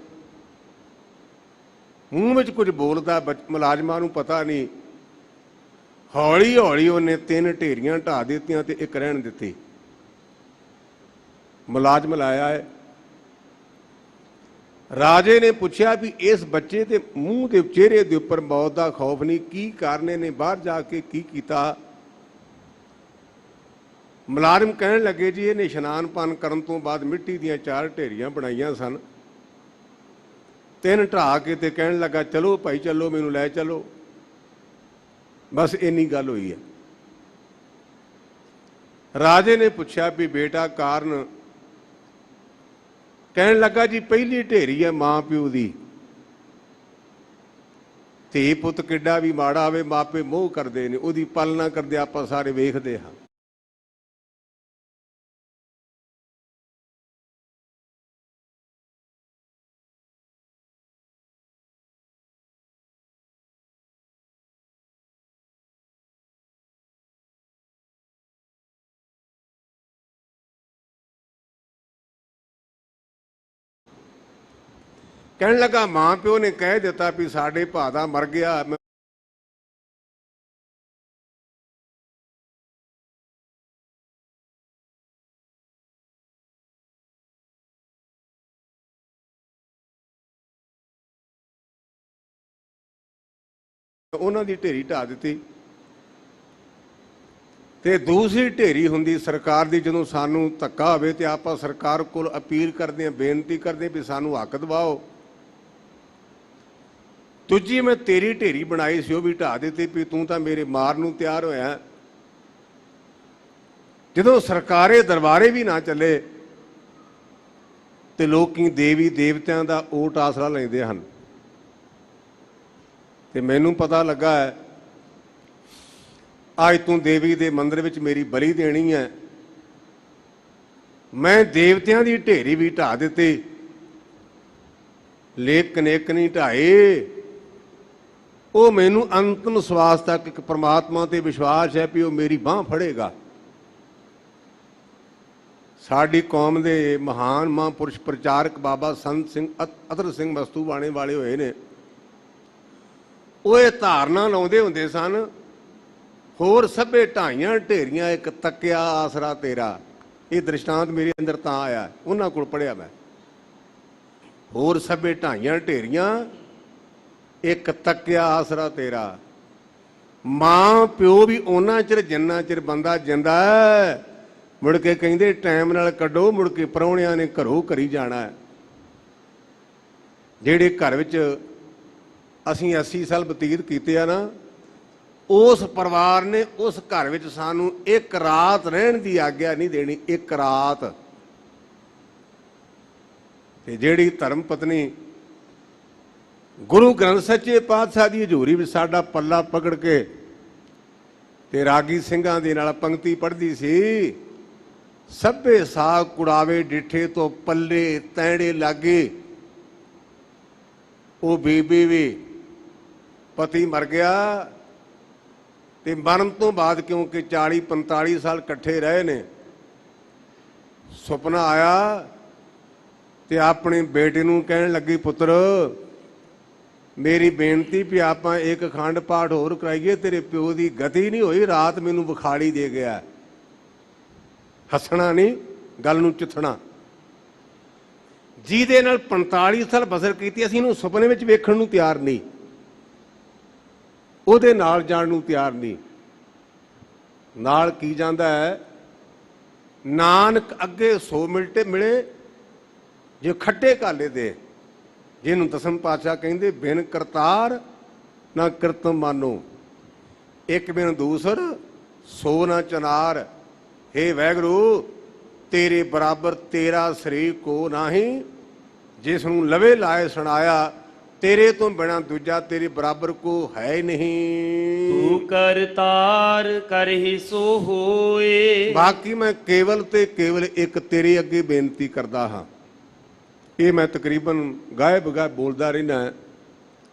ਮੂੰਹ ਵਿੱਚ ਕੁਝ ਬੋਲਦਾ, ਮੁਲਾਜ਼ਮਾਂ ਨੂੰ ਪਤਾ ਨਹੀਂ। ਹੌਲੀ ਹੌਲੀ ਉਹਨੇ 3 ਢੇਰੀਆਂ ਢਾਹ ਦਿੱਤੀਆਂ ਤੇ 1 ਰਹਿਣ ਦਿੱਤੀ। ਮੁਲਾਜ਼ਮ ਲਾਇਆ ਹੈ। ਰਾਜੇ ਨੇ ਪੁੱਛਿਆ ਵੀ ਇਸ ਬੱਚੇ ਦੇ ਮੂੰਹ ਦੇ ਚਿਹਰੇ ਦੇ ਉੱਪਰ ਮੌਤ ਦਾ ਖੌਫ ਨਹੀਂ, ਕੀ ਕਾਰਨ ਨੇ, ਬਾਹਰ ਜਾ ਕੇ ਕੀ ਕੀਤਾ? ਮੁਲਾਜ਼ਮ ਕਹਿਣ ਲੱਗੇ ਜੀ ਇਹਨੇ ਇਸ਼ਨਾਨ ਪਾਨ ਕਰਨ ਤੋਂ ਬਾਅਦ ਮਿੱਟੀ ਦੀਆਂ 4 ਢੇਰੀਆਂ ਬਣਾਈਆਂ ਸਨ, 3 ਢਾਹ ਕੇ ਤੇ ਕਹਿਣ ਲੱਗਾ ਚਲੋ ਭਾਈ ਚਲੋ, ਮੈਨੂੰ ਲੈ ਚਲੋ। ਬਸ ਇੰਨੀ ਗੱਲ ਹੋਈ ਹੈ। ਰਾਜੇ ਨੇ ਪੁੱਛਿਆ ਵੀ ਬੇਟਾ ਕਾਰਨ? ਕਹਿਣ ਲੱਗਾ ਜੀ ਪਹਿਲੀ ਢੇਰੀ ਹੈ ਮਾਂ ਪਿਓ ਦੀ। ਧੀ ਪੁੱਤ ਕਿੱਡਾ ਵੀ ਮਾੜਾ ਹੋਵੇ ਮਾਪੇ ਮੋਹ ਕਰਦੇ ਨੇ, ਉਹਦੀ ਪਾਲਣਾ ਕਰਦੇ ਆਪਾਂ ਸਾਰੇ ਵੇਖਦੇ ਹਾਂ। ਕਹਿਣ ਲੱਗਾ ਮਾਂ ਪਿਓ ਨੇ ਕਹਿ ਦਿੱਤਾ ਵੀ ਸਾਡੇ ਭਾ ਦਾ ਮਰ ਗਿਆ, ਉਹਨਾਂ ਦੀ ਢੇਰੀ ਢਾਹ ਦਿੱਤੀ। ਤੇ ਦੂਸਰੀ ਢੇਰੀ ਹੁੰਦੀ ਸਰਕਾਰ ਦੀ। ਜਦੋਂ ਸਾਨੂੰ ਧੱਕਾ ਹੋਵੇ ਤੇ ਆਪਾਂ ਸਰਕਾਰ ਕੋਲ ਅਪੀਲ ਕਰਦੇ ਹਾਂ, ਬੇਨਤੀ ਕਰਦੇ ਵੀ ਸਾਨੂੰ ਹੱਕ ਦਿਵਾਓ। ਦੂਜੀ ਮੈਂ ਤੇਰੀ ਢੇਰੀ ਬਣਾਈ ਸੀ ਉਹ ਵੀ ਢਾਹ ਦਿੱਤੀ ਵੀ ਤੂੰ ਤਾਂ ਮੇਰੇ ਮਾਰ ਨੂੰ ਤਿਆਰ ਹੋਇਆ। ਜਦੋਂ ਸਰਕਾਰੇ ਦਰਬਾਰੇ ਵੀ ਨਾ ਚੱਲੇ ਤੇ ਲੋਕੀ ਦੇਵੀ ਦੇਵਤਿਆਂ ਦਾ ਓਟ ਆਸਰਾ ਲੈਂਦੇ ਹਨ। ਤੇ ਮੈਨੂੰ ਪਤਾ ਲੱਗਾ ਹੈ ਅੱਜ ਤੂੰ ਦੇਵੀ ਦੇ ਮੰਦਿਰ ਵਿੱਚ ਮੇਰੀ ਬਲੀ ਦੇਣੀ ਹੈ। ਮੈਂ ਦੇਵਤਿਆਂ ਦੀ ਢੇਰੀ ਵੀ ਢਾਹ ਦਿੱਤੀ, ਲੇਕ ਨੇਕ ਨਹੀਂ ਢਾਏ। ਉਹ ਮੈਨੂੰ ਅੰਤਮ ਸਵਾਸ ਤੱਕ ਇੱਕ ਪਰਮਾਤਮਾ ਤੇ ਵਿਸ਼ਵਾਸ ਹੈ ਵੀ ਉਹ ਮੇਰੀ ਬਾਂਹ ਫੜੇਗਾ। ਸਾਡੀ ਕੌਮ ਦੇ ਮਹਾਨ ਮਹਾਂਪੁਰਸ਼ ਪ੍ਰਚਾਰਕ ਬਾਬਾ ਸੰਤ ਸਿੰਘ ਅਤਰ ਸਿੰਘ ਵਸਤੂ ਬਾਣੇ ਵਾਲੇ ਹੋਏ ਨੇ। ਉਹ ਇਹ ਧਾਰਨਾ ਲਾਉਂਦੇ ਹੁੰਦੇ ਸਨ, ਹੋਰ ਸਭੇ ਢਾਈਆਂ ਢੇਰੀਆਂ ਇੱਕ ਤੱਕਿਆ ਆਸਰਾ ਤੇਰਾ। ਇਹ ਦ੍ਰਿਸ਼ਟਾਂਤ ਮੇਰੇ ਅੰਦਰ ਤਾਂ ਆਇਆ, ਉਹਨਾਂ ਕੋਲ ਪੜ੍ਹਿਆ ਮੈਂ। ਹੋਰ ਸਭੇ ਢਾਈਆਂ ਢੇਰੀਆਂ ਇੱਕ ਤੱਕਿਆ ਆਸਰਾ ਤੇਰਾ। ਮਾਂ ਪਿਓ ਵੀ ਉਹਨਾਂ ਚਿਰ ਜਿੰਨਾ ਚਿਰ ਬੰਦਾ ਜਿੰਦਾ। ਮੁੜ ਕੇ ਕਹਿੰਦੇ ਟਾਈਮ ਨਾਲ ਕੱਢੋ, ਮੁੜ ਕੇ ਪ੍ਰਾਹੁਣਿਆਂ ਨੇ ਘਰੋਂ ਘਰੀ ਜਾਣਾ। ਜਿਹੜੇ ਘਰ ਵਿੱਚ ਅਸੀਂ 80 ਸਾਲ ਬਤੀਤ ਕੀਤੇ ਆ ਨਾ, ਉਸ ਪਰਿਵਾਰ ਨੇ ਉਸ ਘਰ ਵਿੱਚ ਸਾਨੂੰ 1 ਰਾਤ ਰਹਿਣ ਦੀ ਆਗਿਆ ਨਹੀਂ ਦੇਣੀ। 1 ਰਾਤ। ਤੇ ਜਿਹੜੀ ਧਰਮ ਪਤਨੀ ਗੁਰੂ ਗ੍ਰੰਥ ਸੱਚੇ ਪਾਤਸ਼ਾਹ ਦੀ ਹਜ਼ੂਰੀ ਵਿੱਚ ਸਾਡਾ ਪੱਲਾ ਪਕੜ ਕੇ ਤੇ ਰਾਗੀ ਸਿੰਘਾਂ ਦੇ ਨਾਲ ਪੰਕਤੀ ਪੜ੍ਹਦੀ ਸੀ, ਸਭੇ ਸਾਗ ਕੁੜਾਵੇ ਡਿੱਠੇ ਤੋਂ ਪੱਲੇ ਤੈੜੇ ਲਾਗੇ। ਉਹ ਬੀਬੀ ਵੀ ਪਤੀ ਮਰ ਗਿਆ ਤੇ ਮਰਨ ਤੋਂ ਬਾਅਦ ਕਿਉਂਕਿ 40-45 ਸਾਲ ਇਕੱਠੇ ਰਹੇ ਨੇ, ਸੁਪਨਾ ਆਇਆ ਤੇ ਆਪਣੇ ਬੇਟੇ ਨੂੰ ਕਹਿਣ ਲੱਗੀ ਪੁੱਤਰ ਮੇਰੀ ਬੇਨਤੀ ਵੀ ਆਪਾਂ 1 ਅਖੰਡ ਪਾਠ ਹੋਰ ਕਰਾਈਏ। ਤੇਰੇ ਪਿਓ ਦੀ ਗਤੀ ਨਹੀਂ ਹੋਈ, ਰਾਤ ਮੈਨੂੰ ਬੁਖਾਰੀ ਦੇ ਗਿਆ। ਹੱਸਣਾ ਨਹੀਂ, ਗੱਲ ਨੂੰ ਚਿੱਥਣਾ। ਜਿਹਦੇ ਨਾਲ 45 ਸਾਲ ਬਸਰ ਕੀਤੀ ਅਸੀਂ ਇਹਨੂੰ ਸੁਪਨੇ ਵਿੱਚ ਵੇਖਣ ਨੂੰ ਤਿਆਰ ਨਹੀਂ, ਉਹਦੇ ਨਾਲ ਜਾਣ ਨੂੰ ਤਿਆਰ ਨਹੀਂ। ਨਾਲ ਕੀ ਜਾਂਦਾ ਹੈ, ਨਾਨਕ ਅੱਗੇ 100 ਮਿੰਟ ਮਿਲੇ ਜੇ ਖੱਟੇ ਕਾਲੇ ਦੇ, ਜਿਹਨੂੰ ਦਸਮ ਪਾਤਸ਼ਾਹ ਕਹਿੰਦੇ ਬਿਨ ਕਰਤਾਰ ਨਾ ਕਿਰਤਮ ਮਾਨੋ, ਇੱਕ ਬਿਨ ਦੂਸਰ ਸੋ ਨਾ ਚਨਾਰ। ਹੇ ਵਾਹਿਗੁਰੂ ਤੇਰੇ ਬਰਾਬਰ ਤੇਰਾ ਸਰੀਰ ਕੋ ਨਹੀਂ, ਜਿਸ ਨੂੰ ਲਵੇ ਲਾਏ ਸੁਣਾਇਆ तेरे तो बिना दूजा तेरे बराबर को है ही नहीं। तू करतार करहि सो होए। बाकी मैं केवल ते केवल एक तेरे अगे बेनती करदा हाँ। ये मैं तकरीबन गाए बगाए बोलदा रहना है।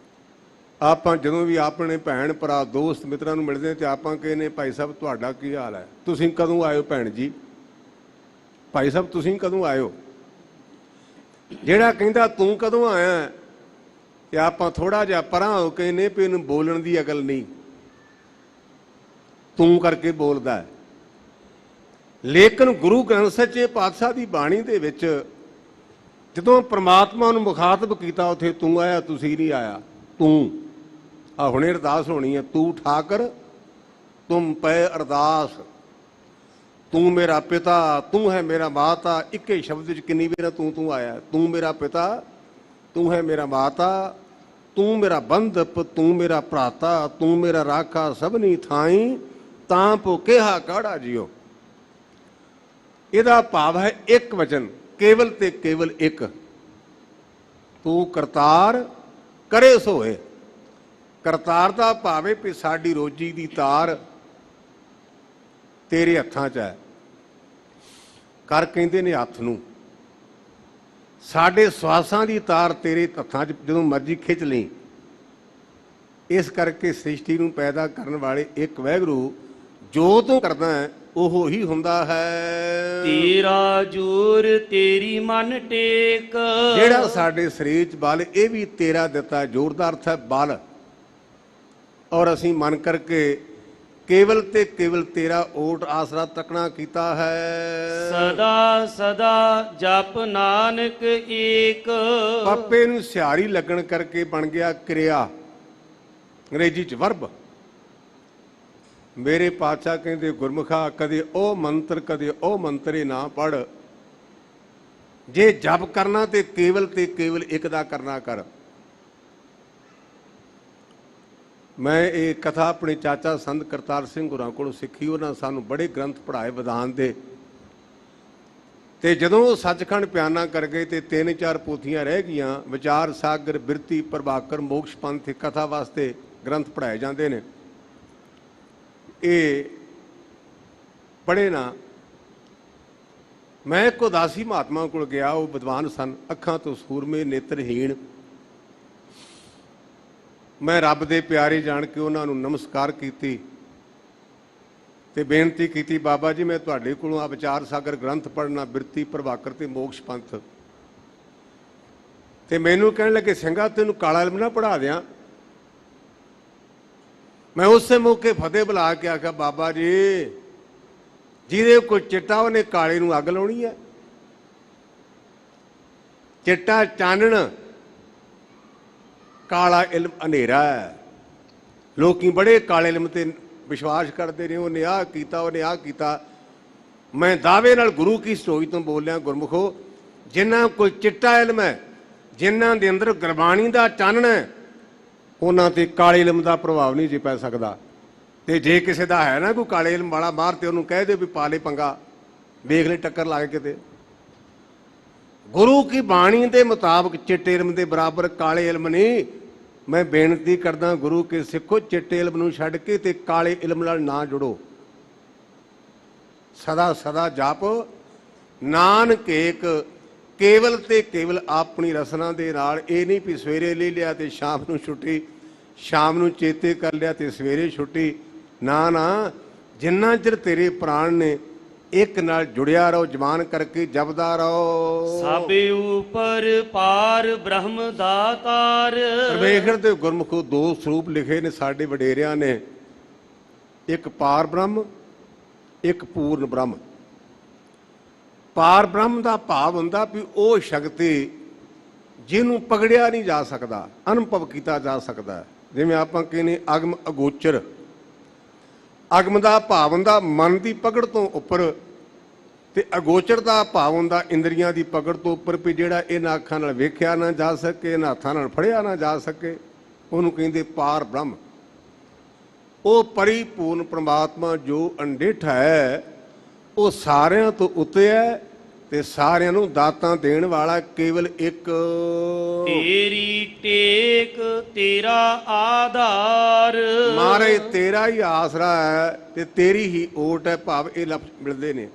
ਆਪਾਂ ਜਦੋਂ ਵੀ ਆਪਣੇ ਭੈਣ ਭਰਾ ਦੋਸਤ ਮਿੱਤਰਾਂ ਨੂੰ ਮਿਲਦੇ ਤੇ ਆਪਾਂ ਕਹਿੰਦੇ ਭਾਈ ਸਾਹਿਬ ਤੁਹਾਡਾ ਕੀ ਹਾਲ ਹੈ, ਤੁਸੀਂ ਕਦੋਂ ਆਇਓ ਭੈਣ ਜੀ, ਭਾਈ ਸਾਹਿਬ ਤੁਸੀਂ ਕਦੋਂ ਆਇਓ। ਜਿਹੜਾ ਕਹਿੰਦਾ ਤੂੰ ਕਦੋਂ ਆਇਆ ਤੇ ਆਪਾਂ ਥੋੜਾ ਜਿਹਾ ਪਰਾਂ ਹੋ ਕੇ ਨੇ ਵੀ ਇਹਨੂੰ ਬੋਲਣ ਦੀ ਅਕਲ ਨਹੀਂ, ਤੂੰ ਕਰਕੇ ਬੋਲਦਾ ਹੈ। ਲੇਕਿਨ ਗੁਰੂ ਗ੍ਰੰਥ ਸੱਚੇ ਪਾਤਸ਼ਾਹ ਦੀ ਬਾਣੀ ਦੇ ਵਿੱਚ ਜਦੋਂ ਪ੍ਰਮਾਤਮਾ ਨੂੰ ਮੁਖਾਤਬ ਕੀਤਾ ਉੱਥੇ ਤੂੰ ਆਇਆ ਤੁਸੀਂ ਨਹੀਂ ਆਇਆ। ਤੂੰ ਆ ਹੁਣੇ ਅਰਦਾਸ ਹੋਣੀ ਹੈ, ਤੂੰ ਠਾਕਰ ਤੁਮ ਪੈ ਅਰਦਾਸ, ਤੂੰ ਮੇਰਾ ਪਿਤਾ ਤੂੰ ਹੈ ਮੇਰਾ ਮਾਤਾ। ਇੱਕੇ ਸ਼ਬਦ ਵਿੱਚ ਕਿੰਨੀ ਵਾਰ ਤੂੰ ਆਇਆ। ਤੂੰ ਮੇਰਾ ਪਿਤਾ ਤੂੰ ਹੈ ਮੇਰਾ ਮਾਤਾ, ਤੂੰ ਮੇਰਾ ਬੰਧਪ ਤੂੰ ਮੇਰਾ ਭਰਾਤਾ, ਤੂੰ ਮੇਰਾ ਰਾਖਾ ਸਭਨੀ ਥਾਈ ਤਾਂ ਭੁ ਕਿਹਾ ਕਾੜਾ ਜਿਓ। ਇਹਦਾ ਭਾਵ ਹੈ ਇੱਕ ਵਚਨ, ਕੇਵਲ ਤੇ ਕੇਵਲ ਇੱਕ। ਤੂੰ ਕਰਤਾਰ ਕਰੇ ਸੋਏ। ਕਰਤਾਰ ਦਾ ਭਾਵ ਹੈ ਵੀ ਸਾਡੀ ਰੋਜੀ ਦੀ ਤਾਰ ਤੇਰੇ ਹੱਥਾਂ 'ਚ ਹੈ। ਕਰ ਕਹਿੰਦੇ ਨੇ ਹੱਥ ਨੂੰ। ਸਾਡੇ ਸਵਾਸਾਂ ਦੀ ਤਾਰ ਤੇਰੇ ਹੱਥਾਂ 'ਚ ਜਦੋਂ ਮਰਜ਼ੀ ਖਿੱਚ ਲਈ। ਇਸ ਕਰਕੇ ਸ੍ਰਿਸ਼ਟੀ ਨੂੰ ਪੈਦਾ ਕਰਨ ਵਾਲੇ ਇੱਕ ਵਾਹਿਗੁਰੂ ਜੋ ਤੂੰ ਕਰਦਾ ਹੈ ਉਹ ਹੀ ਹੁੰਦਾ ਹੈ। ਤੇਰਾ ਜੋਰ ਤੇਰੀ ਮਨ ਟੇਕ। ਜਿਹੜਾ ਸਾਡੇ ਸਰੀਰ 'ਚ ਬਲ ਇਹ ਵੀ ਤੇਰਾ ਦਿੱਤਾ ਜ਼ੋਰ ਦਾ ਅਰਥ ਹੈ ਬਲ। ਔਰ ਅਸੀਂ ਮਨ ਕਰਕੇ ਕੇਵਲ ਤੇ ਕੇਵਲ ਤੇਰਾ ਓਟ ਆਸਰਾ ਤੱਕਣਾ ਕੀਤਾ ਹੈ। ਸਦਾ ਸਦਾ ਜਪ ਨਾਨਕ ਏਕ। ਪਾਪੇ ਨੂੰ ਸਿਹਾਰੀ ਲੱਗਣ ਕਰਕੇ ਬਣ ਗਿਆ ਕਿਰਿਆ, ਅੰਗਰੇਜ਼ੀ 'ਚ ਵਰਬ। ਮੇਰੇ ਪਾਤਸ਼ਾਹ ਕਹਿੰਦੇ ਗੁਰਮੁਖਾ ਕਦੇ ਉਹ ਮੰਤਰ ਕਦੇ ਉਹ ਮੰਤਰੇ ਨਾ ਪੜ। ਜੇ ਜਪ ਕਰਨਾ ਤੇ ਕੇਵਲ ਇੱਕ ਦਾ ਕਰਨਾ ਕਰ। ਮੈਂ ਇਹ ਕਥਾ ਆਪਣੇ ਚਾਚਾ ਸੰਤ ਕਰਤਾਰ ਸਿੰਘ ਹੋਰਾਂ ਕੋਲੋਂ ਸਿੱਖੀ। ਉਹਨਾਂ ਸਾਨੂੰ ਬੜੇ ਗ੍ਰੰਥ ਪੜ੍ਹਾਏ ਵਿਧਾਨ ਦੇ। ਤੇ ਜਦੋਂ ਉਹ ਸੱਚਖੰਡ ਪਿਆਨਾ ਕਰ ਗਏ ਤੇ 3-4 ਪੋਥੀਆਂ ਰਹਿ ਗਈਆਂ। ਵਿਚਾਰ ਸਾਗਰ, ਬਿਰਤੀ, ਪ੍ਰਭਾਕਰ, ਮੋਕਸ਼ ਪੰਥ ਕਥਾ ਵਾਸਤੇ ਗ੍ਰੰਥ ਪੜ੍ਹਾਏ ਜਾਂਦੇ ਨੇ। ਇਹ ਪੜ੍ਹੇ ਨਾ। ਮੈਂ ਇੱਕ ਉਦਾਸੀ ਮਹਾਤਮਾ ਕੋਲ ਗਿਆ। ਉਹ ਵਿਦਵਾਨ ਸਨ, ਅੱਖਾਂ ਤੋਂ ਸੂਰਮੇ, ਨੇਤਰਹੀਣ। ਮੈਂ ਰੱਬ ਦੇ ਪਿਆਰੇ ਜਾਣ ਕੇ ਉਹਨਾਂ ਨੂੰ ਨਮਸਕਾਰ ਕੀਤੀ ਤੇ ਬੇਨਤੀ ਕੀਤੀ, ਬਾਬਾ ਜੀ ਮੈਂ ਤੁਹਾਡੇ ਕੋਲੋਂ ਆ ਵਿਚਾਰ ਸਾਗਰ ਗ੍ਰੰਥ ਪੜ੍ਹਨਾ, ਬਿਰਤੀ, ਪ੍ਰਭਾਕਰ ਤੇ ਮੋਕਸ਼ ਪੰਥ। ਤੇ ਮੈਨੂੰ ਕਹਿਣ ਲੱਗੇ ਸਿੰਘਾ ਤੈਨੂੰ ਕਾਲਾ ਇਲਮ ਨਾ ਪੜ੍ਹਾ ਦਿਆਂ। ਮੈਂ ਉਸੇ ਮੌਕੇ ਫਤਿਹ ਬੁਲਾ ਕੇ ਆਖਿਆ ਬਾਬਾ ਜੀ ਜਿਹਦੇ ਕੋਈ ਚਿੱਟਾ ਉਹਨੇ ਕਾਲੇ ਨੂੰ ਅੱਗ ਲਾਉਣੀ ਹੈ। ਚਿੱਟਾ ਚਾਨਣ, ਕਾਲਾ ਇਲਮ ਹਨੇਰਾ ਹੈ। ਲੋਕੀ ਬੜੇ ਕਾਲੇ ਇਲਮ ਤੇ ਵਿਸ਼ਵਾਸ ਕਰਦੇ ਨੇ। ਉਹਨੇ ਆਹ ਕੀਤਾ ਉਹਨੇ ਆਹ ਕੀਤਾ। ਮੈਂ ਦਾਅਵੇ ਨਾਲ ਗੁਰੂ ਕੀ ਸਟੋਰੀ ਤੋਂ ਬੋਲਿਆ, ਗੁਰਮੁਖੋ ਜਿਨ੍ਹਾਂ ਕੋਈ ਚਿੱਟਾ ਇਲਮ ਹੈ, ਜਿਨ੍ਹਾਂ ਦੇ ਅੰਦਰ ਗੁਰਬਾਣੀ ਦਾ ਚਾਨਣ ਹੈ, ਉਹਨਾਂ ਤੇ ਕਾਲੇ ਇਲਮ ਦਾ ਪ੍ਰਭਾਵ ਨਹੀਂ ਜੀ ਪੈ ਸਕਦਾ। ਤੇ ਜੇ ਕਿਸੇ ਦਾ ਹੈ ਨਾ ਕੋਈ ਕਾਲੇ ਇਲਮ ਵਾਲਾ ਬਾਹਰ, ਤੇ ਉਹਨੂੰ ਕਹਿ ਦੇ ਵੀ ਪਾ ਲੈ ਪੰਗਾ, ਵੇਖ ਲੈ ਟੱਕਰ ਲਾ ਕੇ ਕਿਤੇ। ਗੁਰੂ ਕੀ ਬਾਣੀ ਦੇ ਮੁਤਾਬਕ ਚਿੱਟੇ ਇਲਮ ਦੇ ਬਰਾਬਰ ਕਾਲੇ ਇਲਮ ਨਹੀਂ। ਮੈਂ ਬੇਨਤੀ ਕਰਦਾ ਗੁਰੂ ਕੇ ਸਿੱਖੋ, ਚਿੱਟੇ ਇਲਮ ਨੂੰ ਛੱਡ ਕੇ ਤੇ ਕਾਲੇ ਇਲਮ ਨਾਲ ਨਾ ਜੁੜੋ। ਸਦਾ ਸਦਾ ਜਪ ਨਾਨਕ ਏਕ। ਕੇਵਲ ਤੇ ਕੇਵਲ ਆਪਣੀ ਰਸਨਾ ਦੇ ਨਾਲ। ਇਹ ਨਹੀਂ ਵੀ ਸਵੇਰੇ ਲੈ ਲਿਆ ਤੇ ਸ਼ਾਮ ਨੂੰ ਛੁੱਟੀ, ਸ਼ਾਮ ਨੂੰ ਚੇਤੇ ਕਰ ਲਿਆ ਤੇ ਸਵੇਰੇ ਛੁੱਟੀ। ਨਾ ਨਾ, ਜਿੰਨਾ ਚਿਰ ਤੇਰੇ ਪ੍ਰਾਣ ਨੇ ਇੱਕ ਨਾਲ ਜੁੜਿਆ ਰਹੋ, ਜਵਾਨ ਕਰਕੇ ਜਪਦਾ ਰਹੋ। ਸਾਬੇ ਉਪਰ ਪਾਰ ਬ੍ਰਹਮ ਦਾਤਾਰ। ਪਰਮੇਸ਼ਰ ਦੇ ਗੁਰਮੁਖੋ ਦੋ ਸਰੂਪ ਲਿਖੇ ਨੇ ਸਾਡੇ ਵਡੇਰਿਆਂ ਨੇ, ਇੱਕ ਪਾਰ ਬ੍ਰਹਮ, ਇੱਕ ਪੂਰਨ ਬ੍ਰਹਮ। ਪਾਰ ਬ੍ਰਹਮ ਦਾ ਭਾਵ ਹੁੰਦਾ ਵੀ ਉਹ ਸ਼ਕਤੀ ਜਿਹਨੂੰ ਪਕੜਿਆ ਨਹੀਂ ਜਾ ਸਕਦਾ, ਅਨੁਭਵ ਕੀਤਾ ਜਾ ਸਕਦਾ। ਜਿਵੇਂ ਆਪਾਂ ਕਹਿੰਦੇ ਅਗਮ ਅਗੋਚਰ। ਅਗਮ ਦਾ ਭਾਵ ਹੁੰਦਾ ਮਨ ਦੀ ਪਕੜ ਤੋਂ ਉੱਪਰ, ਤੇ ਅਗੋਚਰ ਦਾ ਭਾਵ ਹੁੰਦਾ ਇੰਦਰੀਆਂ ਦੀ ਪਕੜ ਤੋਂ ਉੱਪਰ, ਵੀ ਜਿਹੜਾ ਇਹਨਾਂ ਅੱਖਾਂ ਨਾਲ ਵੇਖਿਆ ਨਾ ਜਾ ਸਕੇ, ਇਹਨਾਂ ਹੱਥਾਂ ਨਾਲ ਫੜਿਆ ਨਾ ਜਾ ਸਕੇ, ਉਹਨੂੰ ਕਹਿੰਦੇ ਪਾਰ ਬ੍ਰਹਮ। ਉਹ ਪਰਿਪੂਰਨ ਪ੍ਰਮਾਤਮਾ ਜੋ ਅਣਡਿੱਠ ਹੈ, ਉਹ ਸਾਰਿਆਂ ਤੋਂ ਉੱਤੇ ਹੈ, ਤੇ ਸਾਰਿਆਂ ਨੂੰ ਦਾਤਾਂ ਦੇਣ ਵਾਲਾ ਕੇਵਲ ਇੱਕ। ਤੇਰੀ ਟੇਕ ਤੇਰਾ ਆਧਾਰ। ਮਹਾਰਾਜ ਤੇਰਾ ਹੀ ਆਸਰਾ ਹੈ ਤੇ ਤੇਰੀ ਹੀ ਓਟ ਹੈ, ਭਾਵ ਇਹ ਲਫ਼ਜ਼ ਮਿਲਦੇ ਨੇ।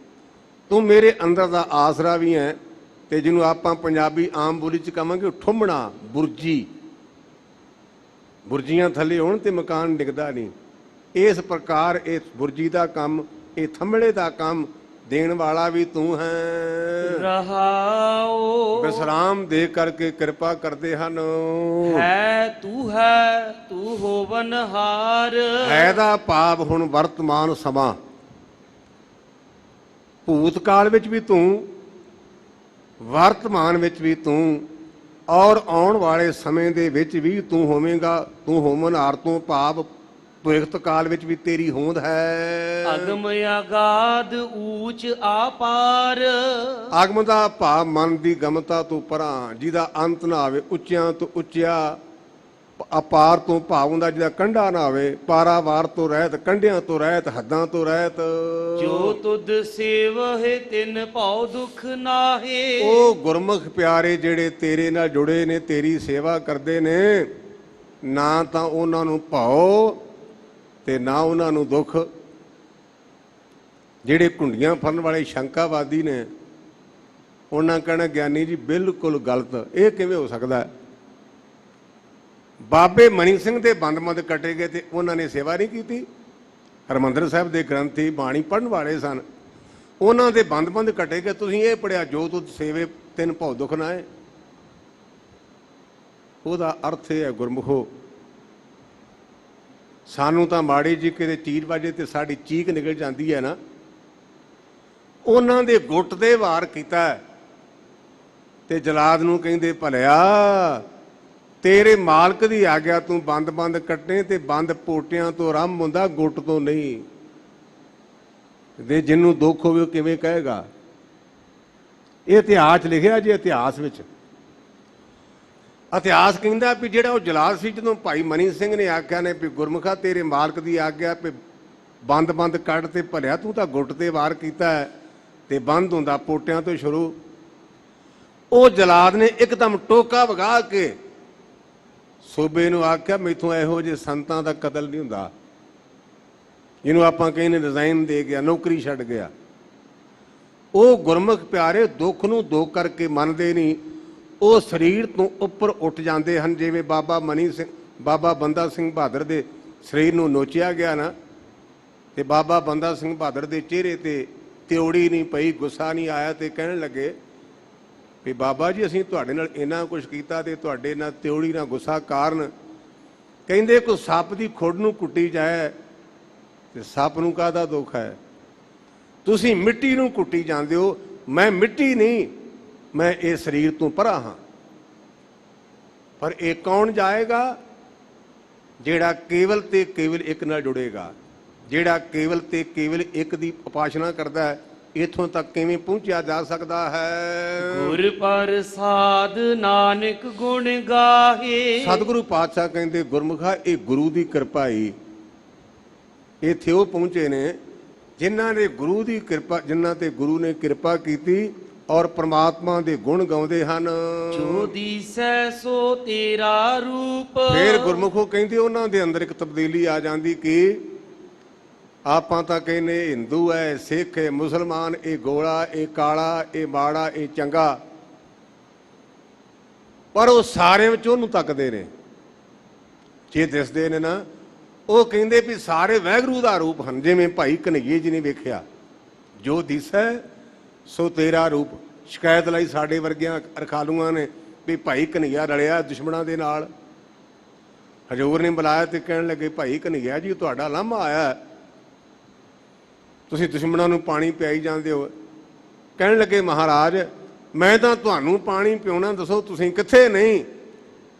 ਤੂੰ ਮੇਰੇ ਅੰਦਰ ਦਾ ਆਸਰਾ ਵੀ ਹੈ ਤੇ ਜਿਹਨੂੰ ਆਪਾਂ ਪੰਜਾਬੀ ਆਮ ਬੋਲੀ 'ਚ ਕਹਾਂਗੇ ਠੁੰਮਣਾ, ਬੁਰਜੀ। ਬੁਰਜੀਆਂ ਥੱਲੇ ਹੋਣ ਤੇ ਮਕਾਨ ਡਿੱਗਦਾ ਨਹੀਂ। ਇਸ ਪ੍ਰਕਾਰ ਇਹ ਬੁਰਜੀ ਦਾ ਕੰਮ, ਇਹ ਥੰਮੜੇ ਦਾ ਕੰਮ ਦੇਣ ਵਾਲਾ ਵੀ ਤੂੰ ਹੈ। ਰਹਾਓ ਵਿਸਰਾਮ ਦੇ ਕਰਕੇ ਕਿਰਪਾ ਕਰਦੇ ਹਨ। ਹੈ ਤੂੰ ਹੋਵਨਹਾਰ। ਹੈ ਦਾ ਭਾਵ ਹੁਣ ਵਰਤਮਾਨ ਸਮਾਂ। ਭੂਤਕਾਲ ਵਿੱਚ ਵੀ ਤੂੰ, ਵਰਤਮਾਨ ਵਿੱਚ ਵੀ ਤੂੰ, ਔਰ ਆਉਣ ਵਾਲੇ ਸਮੇਂ ਦੇ ਵਿੱਚ ਵੀ ਤੂੰ ਹੋਵੇਂਗਾ। ਤੂੰ ਹੋਵਨਹਾਰ ਤੋਂ ਭਾਵ ਭਵਿੱਖਤ ਕਾਲ ਵਿੱਚ ਵੀ ਤੇਰੀ ਹੋਂਦ ਹੈ। ਅਗਮ ਅਗਾਧ ਊਚ ਆਪਾਰ। ਆਗਮ ਦਾ ਭਾਵ ਮਨ ਦੀ ਗਮਤਾ ਤੋਂ ਪਰਾਂ, ਜਿਹਦਾ ਅੰਤ ਨਾ ਆਵੇ, ਉੱਚਿਆਂ ਤੋਂ ਉੱਚਿਆ। ਅਪਾਰ ਤੋਂ ਭਾਵ ਹੁੰਦਾ ਜਿਹਦਾ ਕੰਢਾ ਨਾ ਆਵੇ, ਪਾਰਾਵਾਰ ਤੋਂ ਰਹਿਤ, ਕੰਢਿਆਂ ਤੋਂ ਰਹਿਤ, ਹੱਦਾਂ ਤੋਂ ਰਹਿਤ। ਜੋ ਤੁਧ ਸੇਵਹਿ ਤਿਨ ਭਉ ਦੁਖ ਨਾਹੇ। ਉਹ ਗੁਰਮੁਖ ਪਿਆਰੇ ਜਿਹੜੇ ਤੇਰੇ ਨਾਲ ਜੁੜੇ ਨੇ, ਤੇਰੀ ਸੇਵਾ ਕਰਦੇ ਨੇ, ਨਾ ਤਾਂ ਉਹਨਾਂ ਨੂੰ ਭਉ ਤੇ ਨਾ ਉਹਨਾਂ ਨੂੰ ਦੁੱਖ। ਜਿਹੜੇ ਘੁੰਡੀਆਂ ਫੜਨ ਵਾਲੇ ਸ਼ੰਕਾਵਾਦੀ ਨੇ, ਉਹਨਾਂ ਕਹਿਣਾ ਗਿਆਨੀ ਜੀ ਬਿਲਕੁਲ ਗਲਤ, ਇਹ ਕਿਵੇਂ ਹੋ ਸਕਦਾ। ਬਾਬੇ ਮਨੀ ਸਿੰਘ ਦੇ ਬੰਦ ਕੱਟੇ ਗਏ ਤੇ ਉਹਨਾਂ ਨੇ ਸੇਵਾ ਨਹੀਂ ਕੀਤੀ। ਹਰਿਮੰਦਰ ਸਾਹਿਬ ਦੇ ਗ੍ਰੰਥੀ ਬਾਣੀ ਪੜ੍ਹਨ ਵਾਲੇ ਸਨ, ਉਹਨਾਂ ਦੇ ਬੰਦ ਕੱਟੇ ਗਏ। ਤੁਸੀਂ ਇਹ ਪੜਿਆ ਜੋ ਤੁਧ ਸੇਵੇ ਤਿਨ ਭਉ ਦੁਖ ਨਾਏ। ਉਹਦਾ ਅਰਥ ਇਹ ਹੈ ਗੁਰਮੁਖੋ, ਸਾਨੂੰ ਤਾਂ ਮਾੜੀ ਜੀ ਕਿਤੇ ਚੀਰ ਵਾਜੇ ਤੇ ਸਾਡੀ ਚੀਕ ਨਿਕਲ ਜਾਂਦੀ ਹੈ ਨਾ। ਉਹਨਾਂ ਦੇ ਗੁੱਟ ਦੇ ਵਾਰ ਕੀਤਾ ਤੇ ਜਲਾਦ ਨੂੰ ਕਹਿੰਦੇ ਭਲਿਆ ਤੇਰੇ ਮਾਲਕ ਦੀ ਆਗਿਆ ਤੂੰ ਬੰਦ ਕੱਟੇ ਤੇ ਬੰਦ ਪੋਟਿਆਂ ਤੋਂ ਆਰੰਭ ਹੁੰਦਾ, ਗੁੱਟ ਤੋਂ ਨਹੀਂ। ਦੇ ਜਿਹਨੂੰ ਦੁੱਖ ਹੋਵੇ ਉਹ ਕਿਵੇਂ ਕਹੇਗਾ। ਇਹ ਇਤਿਹਾਸ ਲਿਖਿਆ ਜੀ। ਇਤਿਹਾਸ ਵਿੱਚ ਇਤਿਹਾਸ ਕਹਿੰਦਾ ਵੀ ਜਿਹੜਾ ਉਹ ਜਲਾਦ ਸੀ, ਜਦੋਂ ਭਾਈ ਮਨੀ ਸਿੰਘ ਨੇ ਆਖਿਆ ਨੇ ਵੀ ਗੁਰਮੁਖਾ ਤੇਰੇ ਮਾਲਕ ਦੀ ਆਗਿਆ ਵੀ ਬੰਦ ਕੱਢ ਤੇ ਭਲਿਆ ਤੂੰ ਤਾਂ ਗੁੱਟ ਤੇ ਵਾਰ ਕੀਤਾ ਤੇ ਬੰਦ ਹੁੰਦਾ ਪੋਟਿਆਂ ਤੋਂ ਸ਼ੁਰੂ। ਉਹ ਜਲਾਦ ਨੇ ਇੱਕਦਮ ਟੋਕਾ ਵਗਾ ਕੇ ਸੂਬੇ ਨੂੰ ਆਖਿਆ ਮੈਥੋਂ ਇਹੋ ਜਿਹੇ ਸੰਤਾਂ ਦਾ ਕਤਲ ਨਹੀਂ ਹੁੰਦਾ, ਜਿਹਨੂੰ ਆਪਾਂ ਕਹਿੰਦੇ ਰਿਜ਼ਾਈਨ ਦੇ ਗਿਆ, ਨੌਕਰੀ ਛੱਡ ਗਿਆ। ਉਹ ਗੁਰਮੁਖ ਪਿਆਰੇ ਦੁੱਖ ਨੂੰ ਦੁੱਖ ਕਰਕੇ ਮੰਨਦੇ ਨਹੀਂ, ਉਹ ਸਰੀਰ ਤੋਂ ਉੱਪਰ ਉੱਠ ਜਾਂਦੇ ਹਨ। ਜਿਵੇਂ ਬਾਬਾ ਮਨੀ ਸਿੰਘ, ਬਾਬਾ ਬੰਦਾ ਸਿੰਘ ਬਹਾਦਰ ਦੇ ਸਰੀਰ ਨੂੰ ਨੋਚਿਆ ਗਿਆ ਨਾ, ਤੇ ਬਾਬਾ ਬੰਦਾ ਸਿੰਘ ਬਹਾਦਰ ਦੇ ਚਿਹਰੇ ਤੇ ਤਿਉੜੀ ਨਹੀਂ ਪਈ, ਗੁੱਸਾ ਨਹੀਂ ਆਇਆ ਤੇ ਕਹਿਣ ਲੱਗੇ ਵੀ ਬਾਬਾ ਜੀ ਅਸੀਂ ਤੁਹਾਡੇ ਨਾਲ ਇੰਨਾ ਕੁਝ ਕੀਤਾ ਤੇ ਤੁਹਾਡੇ ਨਾਲ ਤਿਉੜੀ ਨਾਲ ਗੁੱਸਾ ਕਾਰਨ। ਕਹਿੰਦੇ ਕੋਈ ਸੱਪ ਦੀ ਖੁੱਡ ਨੂੰ ਕੁੱਟੀ ਜਾਏ ਤੇ ਸੱਪ ਨੂੰ ਕਾਹਦਾ ਦੁੱਖ ਹੈ। ਤੁਸੀਂ ਮਿੱਟੀ ਨੂੰ ਕੁੱਟੀ ਜਾਂਦੇ ਹੋ, ਮੈਂ ਮਿੱਟੀ ਨਹੀਂ, ਮੈਂ ਇਹ ਸਰੀਰ ਤੋਂ ਪਰਾਂ ਹਾਂ। ਪਰ ਇਹ ਕੌਣ ਜਾਏਗਾ? ਜਿਹੜਾ ਕੇਵਲ ਤੇ ਕੇਵਲ ਇੱਕ ਨਾਲ ਜੁੜੇਗਾ, ਜਿਹੜਾ ਕੇਵਲ ਤੇ ਕੇਵਲ ਇੱਕ ਦੀ ਉਪਾਸਨਾ ਕਰਦਾ ਹੈ। ਇੱਥੋਂ ਤੱਕ ਕਿਵੇਂ ਪਹੁੰਚਿਆ ਜਾ ਸਕਦਾ ਹੈ? ਗੁਰ ਪ੍ਰਸਾਦ ਨਾਨਕ ਗੁਣ ਗਾਹੇ। ਸਤਿਗੁਰੂ ਪਾਤਸ਼ਾਹ ਕਹਿੰਦੇ ਗੁਰਮੁਖਾ ਇਹ ਗੁਰੂ ਦੀ ਕਿਰਪਾ ਹੀ। ਇੱਥੇ ਉਹ ਪਹੁੰਚੇ ਨੇ ਜਿਨ੍ਹਾਂ ਨੇ ਗੁਰੂ ਦੀ ਕਿਰਪਾ, ਜਿਨ੍ਹਾਂ ਤੇ ਗੁਰੂ ਨੇ ਕਿਰਪਾ ਕੀਤੀ ਔਰ ਪ੍ਰਮਾਤਮਾ ਦੇ ਗੁਣ ਗਾਉਂਦੇ ਹਨ। ਜੋ ਦੀਸੈ ਸੋ ਤੇਰਾ ਰੂਪ। ਫਿਰ ਗੁਰਮੁਖੋ ਕਹਿੰਦੇ ਉਹਨਾਂ ਦੇ ਅੰਦਰ ਇੱਕ ਤਬਦੀਲੀ ਆ ਜਾਂਦੀ ਕਿ ਆਪਾਂ ਤਾਂ ਕਹਿੰਦੇ ਹਿੰਦੂ ਹੈ, ਸਿੱਖ ਹੈ, ਮੁਸਲਮਾਨ, ਇਹ ਗੋਲਾ, ਇਹ ਕਾਲਾ, ਇਹ ਮਾੜਾ, ਇਹ ਚੰਗਾ, ਪਰ ਉਹ ਸਾਰਿਆਂ ਵਿੱਚ ਉਹਨੂੰ ਤੱਕਦੇ ਨੇ। ਜੇ ਦਿਸਦੇ ਨੇ ਨਾ, ਉਹ ਕਹਿੰਦੇ ਵੀ ਸਾਰੇ ਵਾਹਿਗੁਰੂ ਦਾ ਰੂਪ ਹਨ। ਜਿਵੇਂ ਭਾਈ ਕਨਈਏ ਜੀ ਨੇ ਵੇਖਿਆ, ਜੋ ਦਿਸੈ ਸੋ ਤੇਰਾ ਰੂਪ। ਸ਼ਿਕਾਇਤ ਲਈ ਸਾਡੇ ਵਰਗਿਆਂ ਰਖਾਲੂਆਂ ਨੇ ਵੀ ਭਾਈ ਕਨਈਆ ਰਲਿਆ ਦੁਸ਼ਮਣਾਂ ਦੇ ਨਾਲ। ਹਜ਼ੂਰ ਨੇ ਬੁਲਾਇਆ ਤੇ ਕਹਿਣ ਲੱਗੇ ਭਾਈ ਕਨਈਆ ਜੀ ਤੁਹਾਡਾ ਲਾਮਾ ਆਇਆ, ਤੁਸੀਂ ਦੁਸ਼ਮਣਾਂ ਨੂੰ ਪਾਣੀ ਪਿਆਈ ਜਾਂਦੇ ਹੋ। ਕਹਿਣ ਲੱਗੇ ਮਹਾਰਾਜ ਮੈਂ ਤਾਂ ਤੁਹਾਨੂੰ ਪਾਣੀ ਪਿਉਣਾ, ਦੱਸੋ ਤੁਸੀਂ ਕਿੱਥੇ? ਨਹੀਂ।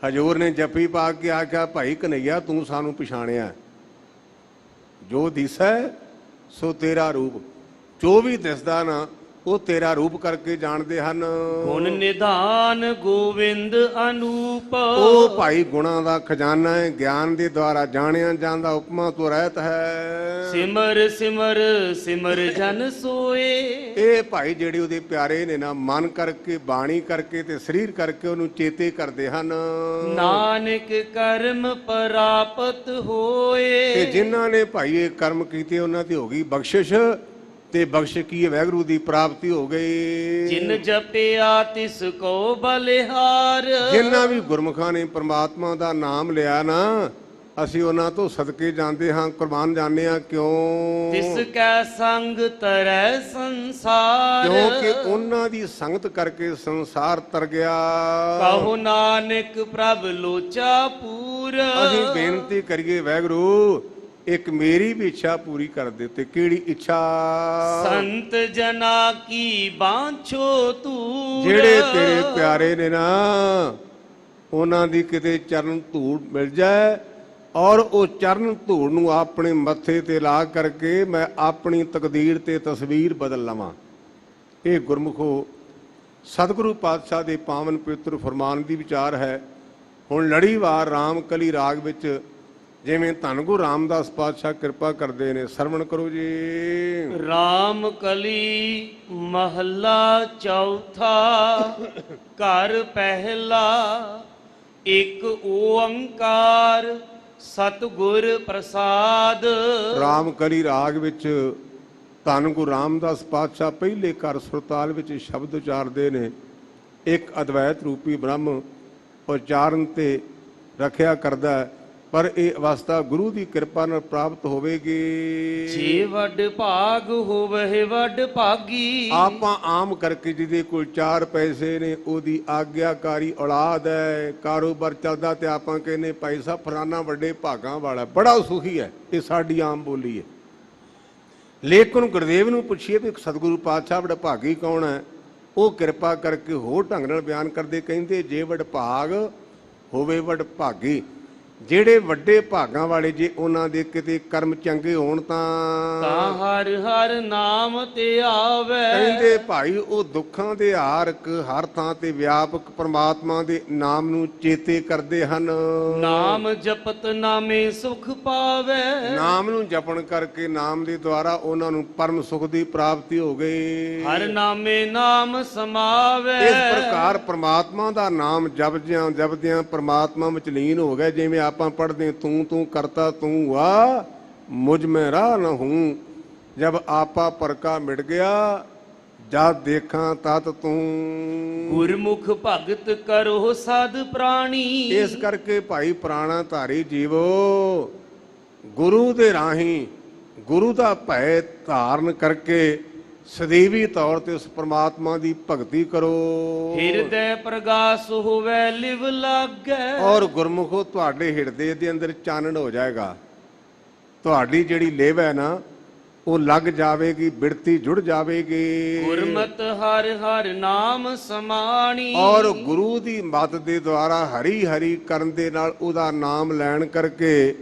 ਹਜ਼ੂਰ ਨੇ ਜੱਫੀ ਪਾ ਕੇ ਆਖਿਆ ਭਾਈ ਕਨਈਆ ਤੂੰ ਸਾਨੂੰ ਪਛਾਣਿਆ, ਜੋ ਦਿਸੈ ਸੋ ਤੇਰਾ ਰੂਪ। ਜੋ ਵੀ ਦਿਸਦਾ ਨਾ ਉਹ ਤੇਰਾ ਰੂਪ ਕਰਕੇ ਜਾਣਦੇ ਹਨ। ਗੁਣ ਨਿਧਾਨ ਗੋਵਿੰਦ ਅਨੂਪ। ਉਹ ਭਾਈ ਗੁਣਾਂ ਦਾ ਖਜ਼ਾਨਾ ਹੈ, ਗਿਆਨ ਦੇ ਦੁਆਰਾ ਜਾਣਿਆ ਜਾਂਦਾ, ਉਪਮਾ ਤੋਂ ਰਹਿਤ ਹੈ। ਸਿਮਰ ਸਿਮਰ ਸਿਮਰ ਜਨ ਸੋਏ। ਇਹ ਭਾਈ ਜਿਹੜੇ ਉਹਦੇ ਪਿਆਰੇ ਨੇ ਨਾ, ਮਨ ਕਰਕੇ, ਬਾਣੀ ਕਰਕੇ ਤੇ ਸਰੀਰ ਕਰਕੇ ਉਹਨੂੰ ਚੇਤੇ ਕਰਦੇ ਹਨ। ਨਾਨਕ ਕਰਮ ਪ੍ਰਾਪਤ ਹੋਏ। ਤੇ ਜਿਨ੍ਹਾਂ ਨੇ ਭਾਈ ਇਹ ਕਰਮ ਕੀਤੇ ਉਹਨਾਂ ਦੀ ਹੋ ਗਈ ਬਖਸ਼ਿਸ਼, ਤੇ ਬਖਸ਼ ਕੀ ਵਾਹਿਗੁਰੂ ਦੀ ਪ੍ਰਾਪਤੀ ਹੋ ਗਈ। ਜਿਨ ਜਪਿਆ ਤਿਸ ਕੋ ਬਲਿਹਾਰ। ਜਿਨ੍ਹਾਂ ਵੀ ਗੁਰਮੁਖਾਂ ਨੇ ਪ੍ਰਮਾਤਮਾ ਦਾ ਨਾਮ ਲਿਆ ਨਾ, ਅਸੀਂ ਉਹਨਾਂ ਤੋਂ ਸਦਕੇ ਜਾਂਦੇ ਹਾਂ, ਕੁਰਬਾਨ ਜਾਂਦੇ ਹਾਂ। ਕਿਉਂ? ਤਿਸ ਕੈ ਸੰਗ ਤਰੈ ਸੰਸਾਰ। ਕਿਉਂਕਿ ਉਹਨਾਂ ਦੀ ਸੰਗਤ ਕਰਕੇ ਸੰਸਾਰ ਤਰ ਗਿਆ। ਕਹੋ ਨਾਨਕ ਪ੍ਰਭ ਲੋਚਾ ਪੂਰ। ਅਸੀਂ ਬੇਨਤੀ ਕਰੀਏ ਵਾਹਿਗੁਰੂ, ਇੱਕ ਮੇਰੀ ਵੀ ਇੱਛਾ ਪੂਰੀ ਕਰ ਦੇ। ਤੇ ਕਿਹੜੀ ਇੱਛਾ? ਸੰਤ ਜਨਾ ਕੀ ਬਾਂਛੋ ਤੂੰ। ਜਿਹੜੇ ਤੇਰੇ ਪਿਆਰੇ ਨੇ ਨਾ, ਉਹਨਾਂ ਦੀ ਕਿਤੇ ਚਰਨ ਧੂੜ ਮਿਲ ਜਾਏ, ਔਰ ਉਹ ਚਰਨ ਧੂੜ ਨੂੰ ਆਪਣੇ ਮੱਥੇ ਤੇ ਲਾ ਕਰਕੇ ਮੈਂ ਆਪਣੀ ਤਕਦੀਰ ਤੇ ਤਸਵੀਰ ਬਦਲ ਲਵਾਂ। ਇਹ ਗੁਰਮੁਖੋ ਸਤਿਗੁਰੂ ਪਾਤਸ਼ਾਹ ਦੇ ਪਾਵਨ ਪਵਿੱਤਰ ਫਰਮਾਨ ਦੀ ਵਿਚਾਰ ਹੈ। ਹੁਣ ਲੜੀਵਾਰ ਰਾਮ ਕਲੀ ਰਾਗ ਵਿੱਚ ਜਿਵੇਂ ਧੰਨ ਗੁਰੂ ਰਾਮਦਾਸ ਪਾਤਸ਼ਾਹ ਕਿਰਪਾ ਕਰਦੇ ਨੇ, ਸਰਵਣ ਕਰੋ ਜੀ। ਰਾਮ ਕਲੀ ਮਹੱਲਾ ਚੌਥਾ। ਘਰ ਪਹਿਲਾ। ਇੱਕ ਓੰਕਾਰ ਸਤਿਗੁਰ ਪ੍ਰਸਾਦ। ਰਾਮ ਕਲੀ ਰਾਗ ਵਿੱਚ ਧੰਨ ਗੁਰੂ ਰਾਮਦਾਸ ਪਾਤਸ਼ਾਹ ਪਹਿਲੇ ਘਰ ਸੁਰਤਾਲ ਵਿੱਚ ਸ਼ਬਦ ਉਚਾਰਦੇ ਨੇ, ਇੱਕ ਅਦਵੈਤ ਰੂਪੀ ਬ੍ਰਹਮ ਉਚਾਰਨ ਤੇ ਰੱਖਿਆ ਕਰਦਾ ਹੈ। ਪਰ ਇਹ ਅਵਸਥਾ ਗੁਰੂ ਦੀ ਕਿਰਪਾ ਨਾਲ ਪ੍ਰਾਪਤ ਹੋਵੇਗੀ। ਜੇ ਵੱਡ ਭਾਗ ਹੋਵੇ ਵੱਡ ਭਾਗੀ। ਆਪਾਂ ਆਮ ਕਰਕੇ ਜਿਹਦੇ ਕੋਲ 4 ਪੈਸੇ ਨੇ, ਉਹਦੀ ਆਗਿਆਕਾਰੀ ਔਲਾਦ ਹੈ, ਕਾਰੋਬਾਰ ਚੱਲਦਾ, ਤੇ ਆਪਾਂ ਕਹਿੰਦੇ ਭਾਈ ਸਾਹਿਬ ਫਲਾਨਾ ਵੱਡੇ ਭਾਗਾਂ ਵਾਲਾ, ਬੜਾ ਸੁਖੀ ਹੈ। ਇਹ ਸਾਡੀ ਆਮ ਬੋਲੀ ਹੈ। ਲੇਕਿਨ ਗੁਰਦੇਵ ਨੂੰ ਪੁੱਛੀਏ ਵੀ ਸਤਿਗੁਰੂ ਪਾਤਸ਼ਾਹ ਬੜਾ ਭਾਗੀ ਕੌਣ ਹੈ, ਉਹ ਕਿਰਪਾ ਕਰਕੇ ਹੋਰ ਢੰਗ ਨਾਲ ਬਿਆਨ ਕਰਦੇ, ਕਹਿੰਦੇ ਜੇ ਵੱਡ ਭਾਗ ਹੋਵੇ ਵੱਡ ਭਾਗੀ। ਜਿਹੜੇ ਵੱਡੇ ਭਾਗਾਂ ਵਾਲੇ, ਜੇ ਉਹਨਾਂ ਦੇ ਕਿਤੇ ਕਰਮ ਚੰਗੇ ਹੋਣ ਤਾਂ ਹਰ ਹਰ ਨਾਮ ਤੇ ਆਵੇ। ਕਹਿੰਦੇ ਭਾਈ ਉਹ ਦੁੱਖਾਂ ਦੇ ਹਾਰਕ ਹਰ ਥਾਂ ਤੇ ਵਿਆਪਕ ਪ੍ਰਮਾਤਮਾ ਦੇ ਨਾਮ ਨੂੰ ਚੇਤੇ ਕਰਦੇ ਹਨ। ਨਾਮ ਜਪਤ ਨਾਮੇ ਸੁਖ ਪਾਵੇ। ਨਾਮ ਨੂੰ ਜਪਣ ਕਰਕੇ, ਨਾਮ ਦੇ ਦੁਆਰਾ ਉਹਨਾਂ ਨੂੰ ਪਰਮ ਸੁਖ ਦੀ ਪ੍ਰਾਪਤੀ ਹੋ ਗਈ। ਹਰ ਨਾਮੇ ਨਾਮ ਸਮਾਵੇ। ਇਸ ਪ੍ਰਕਾਰ ਪ੍ਰਮਾਤਮਾ ਦਾ ਨਾਮ ਜਪਦਿਆਂ ਜਪਦਿਆਂ ਪ੍ਰਮਾਤਮਾ ਵਿੱਚ ਲੀਨ ਹੋ ਗਏ। ਜਿਵੇਂ ਆਪਾਂ ਪੜ੍ਹਦੇ, ਤੂੰ ਤੂੰ ਕਰਤਾ ਤੂੰ ਵਾ ਮੁਝ ਮੈਂ ਰਾਹ ਨ ਹੂੰ। ਜਬ ਆਪਾ ਪਰਕਾ ਮਿਟ ਗਿਆ, ਜਦ ਦੇਖਾਂ ਤਤ ਤੂੰ। ਗੁਰਮੁਖ ਭਗਤ ਕਰੋ ਸਾਧ ਪ੍ਰਾਣੀ। ਇਸ ਕਰਕੇ ਭਾਈ ਪ੍ਰਾਣਾ ਧਾਰੀ ਜੀਵੋ, ਗੁਰੂ ਦੇ ਰਾਹੀਂ ਗੁਰੂ ਦਾ ਭੈ ਧਾਰਨ ਕਰਕੇ ਸਦੀਵੀ ਤੌਰ ਤੇ ਉਸ ਪ੍ਰਮਾਤਮਾ ਦੀ ਭਗਤੀ ਕਰੋ। ਹਿਰਦੈ ਪ੍ਰਗਾਸ ਹੋਵੇ ਲਿਵ ਲਾਗੈ। ਔਰ ਗੁਰਮੁਖੋ ਤੁਹਾਡੇ ਹਿਰਦੇ ਦੇ ਅੰਦਰ ਚਾਨਣ ਹੋ ਜਾਏਗਾ। ਤੁਹਾਡੀ ਜਿਹੜੀ ਲੇਵ ਹੈ ਨਾ, ਉਹ ਲੱਗ ਜਾਵੇਗੀ, ਬਿਰਤੀ ਜੁੜ ਜਾਵੇਗੀ। ਗੁਰਮਤਿ ਹਰਿ ਹਰਿ ਨਾਮ ਸਮਾਣੀ। ਔਰ ਗੁਰੂ ਦੀ ਮਦਦ ਦੇ ਦੁਆਰਾ ਹਰੀ ਹਰੀ ਕਰਨ ਦੇ ਨਾਲ, ਉਹਦਾ ਨਾਮ ਲੈਣ ਕਰਕੇ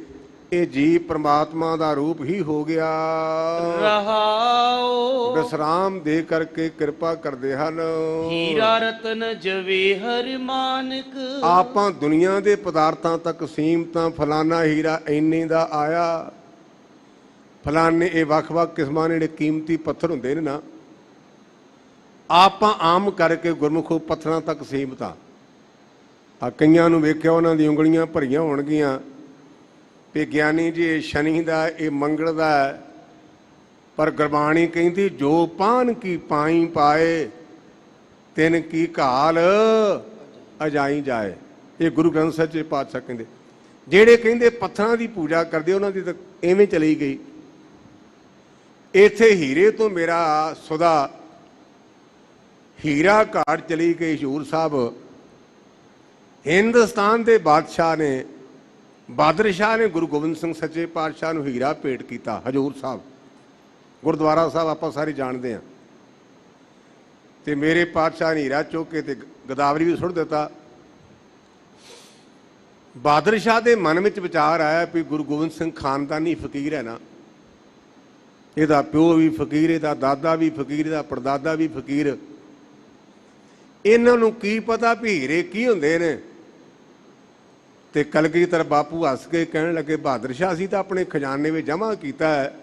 ਇਹ ਜੀਵ ਪ੍ਰਮਾਤਮਾ ਦਾ ਰੂਪ ਹੀ ਹੋ ਗਿਆ। ਰਹਾਉ ਵਿਸਰਾਮ ਦੇ ਕਰਕੇ ਕਿਰਪਾ ਕਰਦੇ ਹਨ। ਹੀਰਾ ਰਤਨ ਜਵੇਹਰ ਮਾਨਕ। ਆਪਾਂ ਦੁਨੀਆ ਦੇ ਪਦਾਰਥਾਂ ਤੱਕ ਸੀਮਤ, ਫਲਾਨਾ ਹੀਰਾ ਇੰਨੇ ਦਾ ਆਇਆ, ਫਲਾਨੇ ਇਹ ਵੱਖ-ਵੱਖ ਕਿਸਮਾਂ ਦੇ ਜਿਹੜੇ ਕੀਮਤੀ ਪੱਥਰ ਹੁੰਦੇ ਨੇ ਨਾ, ਆਪਾਂ ਆਮ ਕਰਕੇ ਗੁਰਮੁਖੋ ਪੱਥਰਾਂ ਤੱਕ ਸੀਮਤ ਆ। ਕਈਆਂ ਨੂੰ ਵੇਖਿਆ ਉਹਨਾਂ ਦੀ ਉਂਗਲੀਆਂ ਭਰੀਆਂ ਹੋਣਗੀਆਂ ਤੇ ਗਿਆਨੀ ਜੀ ਇਹ ਸ਼ਨੀ ਦਾ, ਇਹ ਮੰਗਲ ਦਾ ਹੈ। ਪਰ ਗੁਰਬਾਣੀ ਕਹਿੰਦੀ ਜੋ ਪਾਨ ਕੀ ਪਾਈ ਪਾਏ, ਤਿਨ ਕੀ ਘਾਲ ਅਜਾਈ ਜਾਏ। ਇਹ ਗੁਰੂ ਗ੍ਰੰਥ ਸਾਹਿਬ ਜੀ ਪਾਤਸ਼ਾਹ ਕਹਿੰਦੇ। ਜਿਹੜੇ ਕਹਿੰਦੇ ਪੱਥਰਾਂ ਦੀ ਪੂਜਾ ਕਰਦੇ, ਉਹਨਾਂ ਦੀ ਤਾਂ ਐਵੇਂ ਚਲੀ ਗਈ। ਇੱਥੇ ਹੀਰੇ ਤੋਂ ਮੇਰਾ ਸੁਦਾ ਹੀਰਾ ਘਾਟ ਚਲੀ ਗਈ। ਹਜ਼ੂਰ ਸਾਹਿਬ ਹਿੰਦੁਸਤਾਨ ਦੇ ਬਾਦਸ਼ਾਹ ਨੇ, ਬਹਾਦਰ ਸ਼ਾਹ ਨੇ ਗੁਰੂ ਗੋਬਿੰਦ ਸਿੰਘ ਸੱਚੇ ਪਾਤਸ਼ਾਹ ਨੂੰ ਹੀਰਾ ਭੇਟ ਕੀਤਾ। ਹਜ਼ੂਰ ਸਾਹਿਬ ਗੁਰਦੁਆਰਾ ਸਾਹਿਬ ਆਪਾਂ ਸਾਰੇ ਜਾਣਦੇ ਹਾਂ। ਤੇ ਮੇਰੇ ਪਾਤਸ਼ਾਹ ਨੇ ਹੀਰਾ ਚੁੱਕ ਕੇ ਤੇ ਗੋਦਾਵਰੀ ਵੀ ਸੁੱਟ ਦਿੱਤਾ। ਬਹਾਦਰ ਸ਼ਾਹ ਦੇ ਮਨ ਵਿੱਚ ਵਿਚਾਰ ਆਇਆ ਵੀ ਗੁਰੂ ਗੋਬਿੰਦ ਸਿੰਘ ਖਾਨਦਾਨੀ ਫਕੀਰ ਹੈ ਨਾ, ਇਹਦਾ ਪਿਓ ਵੀ ਫਕੀਰ, ਇਹਦਾ ਦਾਦਾ ਵੀ ਫਕੀਰ, ਇਹਦਾ ਪੜਦਾਦਾ ਵੀ ਫਕੀਰ, ਇਹਨਾਂ ਨੂੰ ਕੀ ਪਤਾ ਵੀ ਹੀਰੇ ਕੀ ਹੁੰਦੇ ਨੇ। ਤੇ ਕਲਗੀਧਰ ਬਾਪੂ ਹੱਸ ਕੇ ਕਹਿਣ ਲੱਗੇ, ਬਹਾਦਰ ਸ਼ਾਹ ਅਸੀਂ ਤਾਂ ਆਪਣੇ ਖਜ਼ਾਨੇ ਵਿੱਚ ਜਮ੍ਹਾਂ ਕੀਤਾ ਹੈ,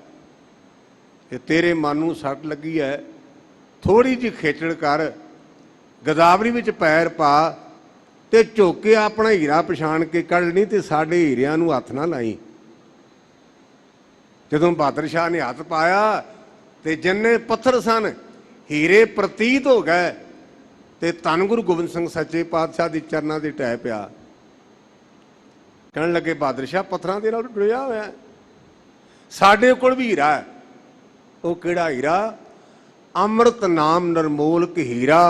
ਤੇ ਤੇਰੇ ਮਨ ਨੂੰ ਸੱਟ ਲੱਗੀ ਹੈ, थोड़ी जी खेचड़ कर, गदावरी विच पैर पा ते झोके अपना हीरा पछाण के कढ़ नहीं ते साडे हीरियां नूं हथ ना लाई। जदों बहादुर शाह ने हथ पाया ते जिन्ने पत्थर सन हीरे प्रतीत हो गए ते धन गुरु गोबिंद सिंह सच्चे पातशाह दी चरनां दे टै पिया। कहण लगे बहादुर शाह पत्थरां दे नाल जुड़िया होया, साडे कोल भी हीरा है। वो किहड़ा हीरा? अमृत नाम नरमोलक हीरा,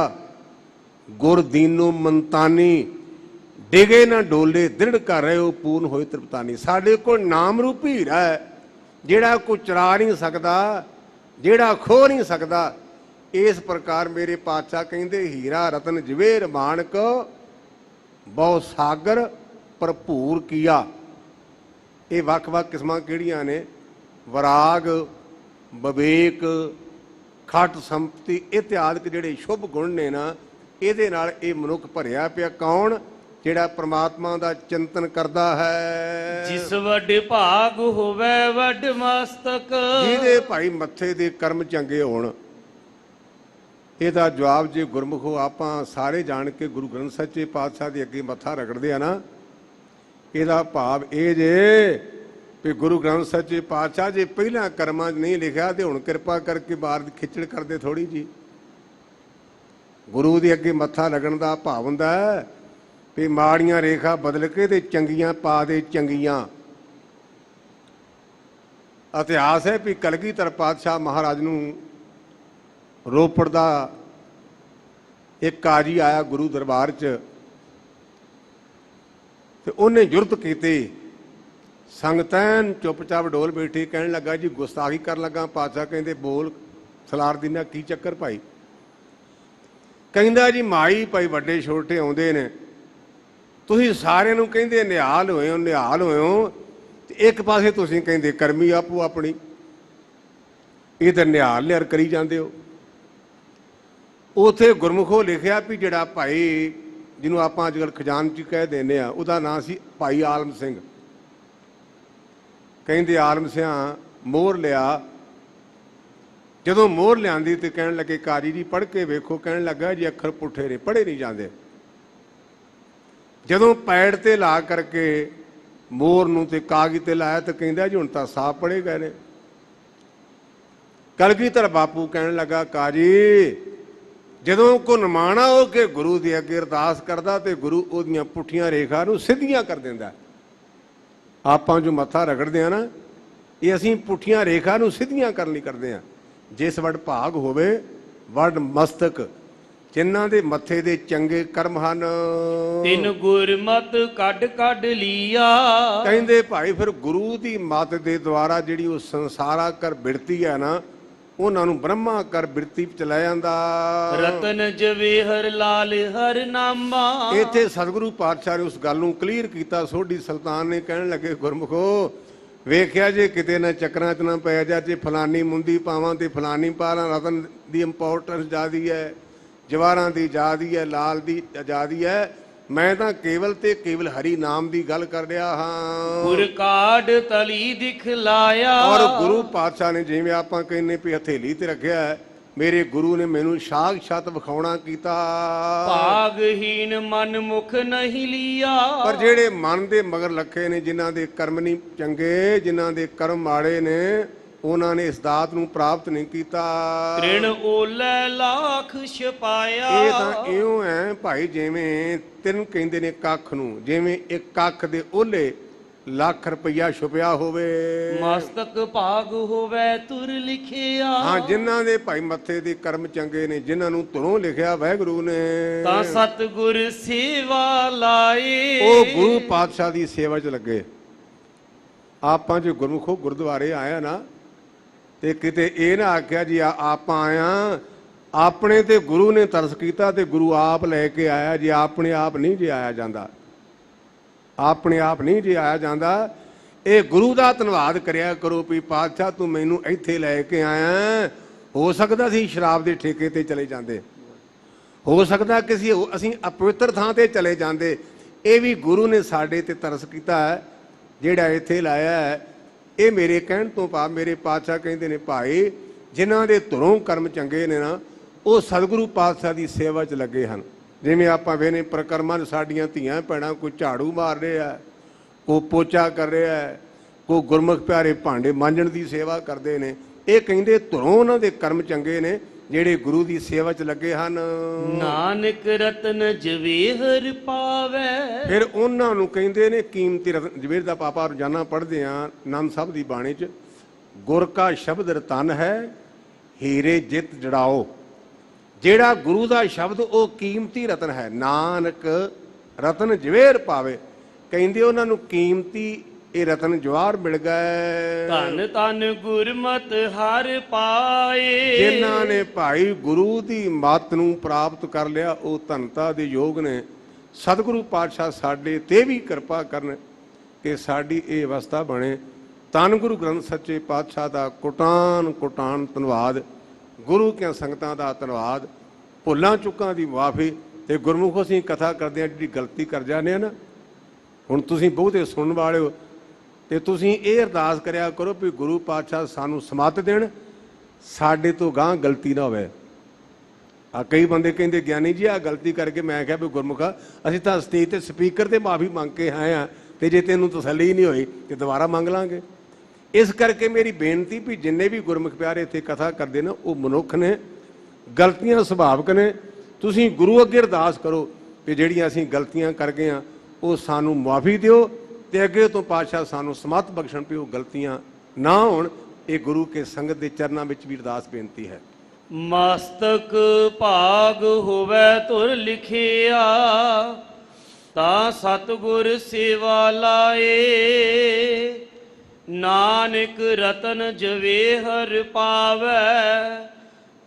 गुर दीनो मंतानी, डिगे ना डोले दृढ़ कर रहे हो पूर्ण होए तृप्तानी। साडे कोल नाम रूपी हीरा है, जिहड़ा कोई चुरा नहीं सकदा, जिहड़ा खो नहीं सकदा। इस प्रकार मेरे पातशाह कहंदे हीरा रतन जवेर माणक बहु सागर भरपूर किया। ये वख-वख किस्मां किहड़ियां ने? वराग, विवेक, खट संपत्ति इत्यादि जिहड़े शुभ गुण ने ना, ਇਹਦੇ ਨਾਲ ਇਹ ਮਨੁੱਖ ਭਰਿਆ ਪਿਆ। ਕੌਣ? ਜਿਹੜਾ ਪ੍ਰਮਾਤਮਾ ਦਾ ਚਿੰਤਨ ਕਰਦਾ ਹੈ। ਜਿਸ ਵੱਡ ਭਾਗ ਹੋਵੇ ਵੱਡ ਮਸਤਕ, ਜਿਹਦੇ ਭਾਈ ਮੱਥੇ ਦੇ ਕਰਮ ਚੰਗੇ ਹੋਣ। ਇਹਦਾ ਜਵਾਬ ਜੇ ਗੁਰਮੁਖੋ ਆਪਾਂ ਸਾਰੇ ਜਾਣ ਕੇ ਗੁਰੂ ਗ੍ਰੰਥ ਸੱਚੇ ਪਾਤਸ਼ਾਹ ਦੇ ਅੱਗੇ ਮੱਥਾ ਰਗੜਦੇ ਆ ਨਾ, ਇਹਦਾ ਭਾਵ ਇਹ ਜੇ ਵੀ ਗੁਰੂ ਗ੍ਰੰਥ ਸੱਚੇ ਪਾਤਸ਼ਾਹ ਜੇ ਪਹਿਲਾਂ ਕਰਮਾਂ 'ਚ ਨਹੀਂ ਲਿਖਿਆ ਤੇ ਹੁਣ ਕਿਰਪਾ ਕਰਕੇ ਬਾਹਰ ਦੀ ਖਿੱਚੜ ਕਰਦੇ ਥੋੜੀ ਜੀ। ਗੁਰੂ ਦੇ ਅੱਗੇ ਮੱਥਾ ਲੱਗਣ ਦਾ ਭਾਵ ਹੁੰਦਾ ਵੀ ਮਾੜੀਆਂ ਰੇਖਾ ਬਦਲ ਕੇ ਤੇ ਚੰਗੀਆਂ ਪਾ ਦੇ ਚੰਗੀਆਂ। ਇਤਿਹਾਸ ਹੈ ਵੀ ਕਲਗੀਧਰ ਪਾਤਸ਼ਾਹ ਮਹਾਰਾਜ ਨੂੰ ਰੋਪੜ ਦਾ ਇੱਕ ਕਾਜੀ ਆਇਆ ਗੁਰੂ ਦਰਬਾਰ 'ਚ ਤੇ ਉਹਨੇ ਜੁਰਤ ਕੀਤੀ। ਸੰਗਤੈਨ ਚੁੱਪਚਾਪ ਡੋਲ ਬੈਠੀ। ਕਹਿਣ ਲੱਗਾ ਜੀ ਗੁਸਤਾਖੀ ਕਰਨ ਲੱਗਾ। ਪਾਤਸ਼ਾਹ ਕਹਿੰਦੇ ਬੋਲ ਸਲਾਰ ਦਿਨਾ ਕੀ ਚੱਕਰ ਭਾਈ? ਕਹਿੰਦਾ ਜੀ ਮਾਈ ਭਾਈ ਵੱਡੇ ਛੋਟੇ ਆਉਂਦੇ ਨੇ, ਤੁਸੀਂ ਸਾਰਿਆਂ ਨੂੰ ਕਹਿੰਦੇ ਨਿਹਾਲ ਹੋਏ ਹੋ ਨਿਹਾਲ ਹੋਏ ਹੋ, ਤੇ ਇੱਕ ਪਾਸੇ ਤੁਸੀਂ ਕਹਿੰਦੇ ਕਰਮੀ ਆਪੋ ਆਪਣੀ, ਇਹ ਤਾਂ ਨਿਹਾਲ ਨਿਹਰ ਕਰੀ ਜਾਂਦੇ ਹੋ। ਉੱਥੇ ਗੁਰਮੁਖੋ ਲਿਖਿਆ ਵੀ ਜਿਹੜਾ ਭਾਈ ਜਿਹਨੂੰ ਆਪਾਂ ਅੱਜ ਕੱਲ੍ਹ ਖਜ਼ਾਨਚੀ ਕਹਿ ਦਿੰਦੇ ਆ, ਉਹਦਾ ਨਾਂ ਸੀ ਭਾਈ ਆਲਮ ਸਿੰਘ। ਕਹਿੰਦੇ ਆਲਮ ਸਿਆਂ ਮੋਹਰ ਲਿਆ। ਜਦੋਂ ਮੋਹਰ ਲਿਆਂਦੀ ਤੇ ਕਹਿਣ ਲੱਗੇ ਕਾਜੀ ਜੀ ਪੜ੍ਹ ਕੇ ਵੇਖੋ। ਕਹਿਣ ਲੱਗਾ ਜੀ ਅੱਖਰ ਪੁੱਠੇ ਨੇ, ਪੜ੍ਹੇ ਨਹੀਂ ਜਾਂਦੇ। ਜਦੋਂ ਪੈੜ ਤੇ ਲਾ ਕਰਕੇ ਮੋਹਰ ਨੂੰ ਤੇ ਕਾਗਜ਼ ਤੇ ਲਾਇਆ ਤਾਂ ਕਹਿੰਦਾ ਜੀ ਹੁਣ ਤਾਂ ਸਾਫ਼ ਪੜ੍ਹੇ ਗਏ ਨੇ। ਕਲਗੀਧਰ ਬਾਪੂ ਕਹਿਣ ਲੱਗਾ ਕਾਜੀ ਜਦੋਂ ਕੋ ਨਿਮਾਣਾ ਹੋ ਕੇ ਗੁਰੂ ਦੇ ਅੱਗੇ ਅਰਦਾਸ ਕਰਦਾ ਤੇ ਗੁਰੂ ਉਹਦੀਆਂ ਪੁੱਠੀਆਂ ਰੇਖਾ ਨੂੰ ਸਿੱਧੀਆਂ ਕਰ ਦਿੰਦਾ। ਆਪਾਂ ਜੋ ਮੱਥਾ ਰਗੜਦੇ ਆ ਨਾ, ਇਹ ਅਸੀਂ ਪੁੱਠੀਆਂ ਰੇਖਾ ਨੂੰ ਸਿੱਧੀਆਂ ਕਰਨ ਲਈ ਕਰਦੇ ਹਾਂ। ਜਿਸ ਵੱਡ ਭਾਗ ਹੋਵੇ ਵੱਡ ਮਸਤਕ, ਜਿਨ੍ਹਾਂ ਦੇ ਮੱਥੇ ਦੇ ਚੰਗੇ ਕਰਮ ਹਨ। ਤਿੰਨ ਗੁਰਮਤਿ ਕੱਢ ਕੱਢ ਲੀਆ। ਕਹਿੰਦੇ ਭਾਈ ਫਿਰ ਗੁਰੂ ਦੀ ਮੱਤ ਦੇ ਦੁਆਰਾ ਜਿਹੜੀ ਉਹ ਸੰਸਾਰਾ ਕਰ ਬਿਰਤੀ ਹੈ ਨਾ, ਉਹਨਾਂ ਨੂੰ ਬ੍ਰਹਮਾ ਕਰ ਬਿਰਤੀ ਵਿੱਚ ਲੈ ਜਾਂਦਾ। ਰਤਨ ਜਵੇਹਰ ਲਾਲ ਹਰ ਨਾਮਾ। ਇੱਥੇ ਸਤਿਗੁਰੂ ਪਾਤਸ਼ਾਹ ਨੇ ਉਸ ਗੱਲ ਨੂੰ ਕਲੀਅਰ ਕੀਤਾ। ਸੋਢੀ ਸੁਲਤਾਨ ਨੇ ਕਹਿਣ ਲੱਗੇ ਗੁਰਮੁਖੋ ਵੇਖਿਆ ਜੇ ਕਿਤੇ ਨਾ ਚੱਕਰਾਂ 'ਚ ਨਾ ਪੈ ਜਾ, ਜੇ ਫਲਾਨੀ ਮੁੰਦੀ ਪਾਵਾਂ ਤੇ ਫਲਾਨੀ ਪਾ ਲਾਂ। ਰਤਨ ਦੀ ਇੰਪੋਰਟੈਂਸ ਜ਼ਿਆਦੀ ਹੈ, ਜਵਾਹਰਾਂ ਦੀ ਜ਼ਿਆਦੀ ਹੈ, ਲਾਲ ਦੀ ਜ਼ਿਆਦੀ ਹੈ। ਮੈਂ ਤਾਂ ਕੇਵਲ ਤੇ ਕੇਵਲ ਹਰੀ ਨਾਮ ਦੀ ਗੱਲ ਕਰ ਰਿਹਾ ਹਾਂ। ਗੁਰ ਕਾਢ ਤਲੀ ਦਿਖਲਾਇਆ। ਔਰ ਗੁਰੂ ਪਾਤਸ਼ਾਹ ਨੇ ਜਿਵੇਂ ਆਪਾਂ ਕਹਿੰਦੇ ਵੀ ਹਥੇਲੀ ਤੇ ਰੱਖਿਆ, ਮੇਰੇ ਗੁਰੂ ਨੇ ਮੈਨੂੰ ਸਾਖਸ਼ਾਤ ਵਿਖਾਉਣਾ ਕੀਤਾ। ਭਾਗਹੀਨ ਮਨ ਮੁਖ ਨਹੀਂ ਲੀਆ। ਪਰ ਜਿਹੜੇ ਮਨ ਦੇ ਮਗਰ ਲੱਖੇ ਨੇ, ਜਿਨ੍ਹਾਂ ਦੇ ਕਰਮ ਨਹੀਂ ਚੰਗੇ, ਜਿਨ੍ਹਾਂ ਦੇ ਕਰਮ ਮਾੜੇ ਨੇ, ਉਹਨਾਂ ਨੇ ਇਸ ਦਾਤ ਨੂੰ ਪ੍ਰਾਪਤ ਨਹੀਂ ਕੀਤਾ। ਤ੍ਰਿਣ ਓਲੇ ਲੱਖ ਛਪਾਇਆ। ਇਹ ਤਾਂ ਇਉਂ ਹੈ ਭਾਈ ਜਿਵੇਂ ਤਿੰਨ ਕਹਿੰਦੇ ਨੇ ਕੱਖ ਨੂੰ, ਜਿਵੇਂ ਇੱਕ ਕੱਖ ਦੇ ਓਲੇ ਲੱਖ ਰੁਪਈਆ ਛੁਪਿਆ ਹੋਵੇ। ਮਸਤਕ ਭਾਗ ਹੋਵੇ ਤੁਰ ਲਿਖਿਆ। ਹਾਂ, ਜਿਨ੍ਹਾਂ ਦੇ ਭਾਈ ਮੱਥੇ ਦੇ ਕਰਮ ਚੰਗੇ ਨੇ, ਜਿਨ੍ਹਾਂ ਨੂੰ ਧੁਰੋਂ ਲਿਖਿਆ ਵਾਹਿਗੁਰੂ ਨੇ, ਤਾਂ ਸਤਿਗੁਰ ਸੇਵਾ ਲਾਏ। ਉਹ ਗੁਰੂ ਪਾਤਸ਼ਾਹ ਦੀ ਸੇਵਾ 'ਚ ਲੱਗੇ। ਆਪਾਂ ਜੇ ਗੁਰਮੁਖੋ ਗੁਰਦੁਆਰੇ ਆਇਆ ਨਾ, ਤੇ ਕਿਤੇ ਇਹ ਨਾ ਆਖਿਆ ਜੀ ਆਪਾਂ ਆਇਆ, ਆਪਣੇ ਤੇ ਗੁਰੂ ਨੇ ਤਰਸ ਕੀਤਾ ਤੇ ਗੁਰੂ ਆਪ ਲੈ ਕੇ ਆਇਆ ਜੀ। ਆਪਣੇ ਆਪ ਨਹੀਂ ਜੇ ਆਇਆ ਜਾਂਦਾ, ਆਪਣੇ ਆਪ ਨਹੀਂ ਜੇ ਆਇਆ ਜਾਂਦਾ। ਇਹ ਗੁਰੂ ਦਾ ਧੰਨਵਾਦ ਕਰਿਆ ਕਰੋ ਵੀ ਪਾਤਸ਼ਾਹ ਤੂੰ ਮੈਨੂੰ ਇੱਥੇ ਲੈ ਕੇ ਆਇਆ। ਹੋ ਸਕਦਾ ਸੀ ਸ਼ਰਾਬ ਦੇ ਠੇਕੇ ਤੇ ਚਲੇ ਜਾਂਦੇ, ਹੋ ਸਕਦਾ ਕਿਸੇ ਅਸੀਂ ਅਪਵਿੱਤਰ ਥਾਂ ਤੇ ਚਲੇ ਜਾਂਦੇ। ਇਹ ਵੀ ਗੁਰੂ ਨੇ ਸਾਡੇ ਤੇ ਤਰਸ ਕੀਤਾ ਹੈ, ਜਿਹੜਾ ਇੱਥੇ ਲਾਇਆ ਹੈ। ਇਹ ਮੇਰੇ ਕਹਿਣ ਤੋਂ ਭਾਵ ਮੇਰੇ ਪਾਤਸ਼ਾਹ ਕਹਿੰਦੇ ਨੇ ਭਾਈ ਜਿਨ੍ਹਾਂ ਦੇ ਧੁਰੋਂ ਕਰਮ ਚੰਗੇ ਨੇ ਨਾ, ਉਹ ਸਤਿਗੁਰੂ ਪਾਤਸ਼ਾਹ ਦੀ ਸੇਵਾ 'ਚ ਲੱਗੇ ਹਨ। ਜਿਵੇਂ ਆਪਾਂ ਵੇਨੇ ਪ੍ਰਕਰਮਾਂ 'ਚ ਸਾਡੀਆਂ ਧੀਆਂ ਭੈਣਾਂ ਕੋਈ ਝਾੜੂ ਮਾਰ ਰਿਹਾ, ਕੋਈ ਪੋਚਾ ਕਰ ਰਿਹਾ, ਕੋਈ ਗੁਰਮੁਖ ਪਿਆਰੇ ਭਾਂਡੇ ਮਾਂਜਣ ਦੀ ਸੇਵਾ ਕਰਦੇ ਨੇ। ਇਹ ਕਹਿੰਦੇ ਧੁਰੋਂ ਉਹਨਾਂ ਦੇ ਕਰਮ ਚੰਗੇ ਨੇ ਜਿਹੜੇ ਗੁਰੂ ਦੀ ਸੇਵਾ 'ਚ ਲੱਗੇ ਹਨ। ਨਾਨਕ ਰਤਨ ਜਵੇਹਰ ਪਾਵੈ। ਫਿਰ ਉਹਨਾਂ ਨੂੰ ਕਹਿੰਦੇ ਨੇ ਕੀਮਤੀ ਰਤਨ। ਜਵੇਰ ਦਾ ਪਾਪਾ ਰੋਜ਼ਾਨਾ ਪੜ੍ਹਦੇ ਆ ਆਨੰਦ ਸਾਹਿਬ ਦੀ ਬਾਣੀ 'ਚ, ਗੁਰ ਕਾ ਸ਼ਬਦ ਰਤਨ ਹੈ ਹੀਰੇ ਜਿਤ ਜੜਾਓ। ਜਿਹੜਾ ਗੁਰੂ ਦਾ ਸ਼ਬਦ ਉਹ ਕੀਮਤੀ ਰਤਨ ਹੈ। ਨਾਨਕ ਰਤਨ ਜਵੇਰ ਪਾਵੇ, ਕਹਿੰਦੇ ਉਹਨਾਂ ਨੂੰ ਕੀਮਤੀ ਇਹ ਰਤਨ ਜਵਾਹਰ ਮਿਲ ਗਏ। ਧੰਨ ਧੰਨ ਗੁਰਮਤ ਹਰ ਪਾਏ। ਜਿਨ੍ਹਾਂ ਨੇ ਭਾਈ ਗੁਰੂ ਦੀ ਮੱਤ ਨੂੰ ਪ੍ਰਾਪਤ ਕਰ ਲਿਆ ਉਹ ਧੰਨਤਾ ਦੇ ਯੋਗ ਨੇ। ਸਤਿਗੁਰੂ ਪਾਤਸ਼ਾਹ ਸਾਡੇ ਤੇ ਵੀ ਕਿਰਪਾ ਕਰਨ ਕਿ ਸਾਡੀ ਇਹ ਅਵਸਥਾ ਬਣੇ। ਧੰਨ ਗੁਰੂ ਗ੍ਰੰਥ ਸੱਚੇ ਪਾਤਸ਼ਾਹ ਦਾ ਕੋਟਾਨ ਕੋਟਾਨ ਧੰਨਵਾਦ। ਗੁਰੂ ਕੀਆਂ ਸੰਗਤਾਂ ਦਾ ਧੰਨਵਾਦ। ਭੁੱਲਾਂ ਚੁੱਕਾਂ ਦੀ ਮੁਆਫੀ। ਤੇ ਗੁਰਮੁਖ ਅਸੀਂ ਕਥਾ ਕਰਦੇ ਹਾਂ ਜਿਹੜੀ ਗਲਤੀ ਕਰ ਜਾਂਦੇ ਆ ਨਾ, ਹੁਣ ਤੁਸੀਂ ਬਹੁਤੇ ਸੁਣਨ ਵਾਲੇ ਹੋ, ਤੇ ਤੁਸੀਂ ਇਹ ਅਰਦਾਸ ਕਰਿਆ ਕਰੋ ਵੀ ਗੁਰੂ ਪਾਤਸ਼ਾਹ ਸਾਨੂੰ ਸਮੱਤ ਦੇਣ, ਸਾਡੇ ਤੋਂ ਗਾਂਹ ਗਲਤੀ ਨਾ ਹੋਵੇ। ਆ ਕਈ ਬੰਦੇ ਕਹਿੰਦੇ ਗਿਆਨੀ ਜੀ ਆਹ ਗਲਤੀ ਕਰਕੇ। ਮੈਂ ਕਿਹਾ ਵੀ ਗੁਰਮੁਖਾ ਅਸੀਂ ਤਾਂ ਸਟੇਜ ਤੇ ਸਪੀਕਰ ਤੇ ਮਾਫੀ ਮੰਗ ਕੇ ਆਏ ਆ, ਤੇ ਜੇ ਤੈਨੂੰ ਤਸੱਲੀ ਨਹੀਂ ਹੋਈ ਤੇ ਦੁਬਾਰਾ ਮੰਗ ਲਾਂਗੇ। ਇਸ ਕਰਕੇ ਮੇਰੀ ਬੇਨਤੀ ਵੀ ਜਿੰਨੇ ਵੀ ਗੁਰਮੁਖ ਪਿਆਰੇ ਇੱਥੇ ਕਥਾ ਕਰਦੇ ਨੇ ਉਹ ਮਨੁੱਖ ਨੇ, ਗਲਤੀਆਂ ਸੁਭਾਵਿਕ ਨੇ। ਤੁਸੀਂ ਗੁਰੂ ਅੱਗੇ ਅਰਦਾਸ ਕਰੋ ਵੀ ਜਿਹੜੀਆਂ ਅਸੀਂ ਗਲਤੀਆਂ ਕਰ ਗਏ ਆ ਉਹ ਸਾਨੂੰ ਮੁਆਫੀ ਦਿਓ, ਤੇ ਅੱਗੇ ਤੋਂ ਪਾਤਸ਼ਾਹ ਸਾਨੂੰ ਸਮੱਤ ਬਖਸ਼ਣ ਵੀ ਉਹ ਗਲਤੀਆਂ ਨਾ ਹੋਣ। ਇਹ ਗੁਰੂ ਕੇ ਸੰਗਤ ਦੇ ਚਰਨਾਂ ਵਿੱਚ ਵੀ ਅਰਦਾਸ ਬੇਨਤੀ ਹੈ। ਮਸਤਕ ਭਾਗ ਹੋਵੇ ਤੁਰ ਲਿਖਿਆ, ਤਾਂ ਸਤਿਗੁਰ ਸੇਵਾ ਲਾਏ। ਨਾਨਕ ਰਤਨ ਜਵੇਹਰ ਪਾਵੈ,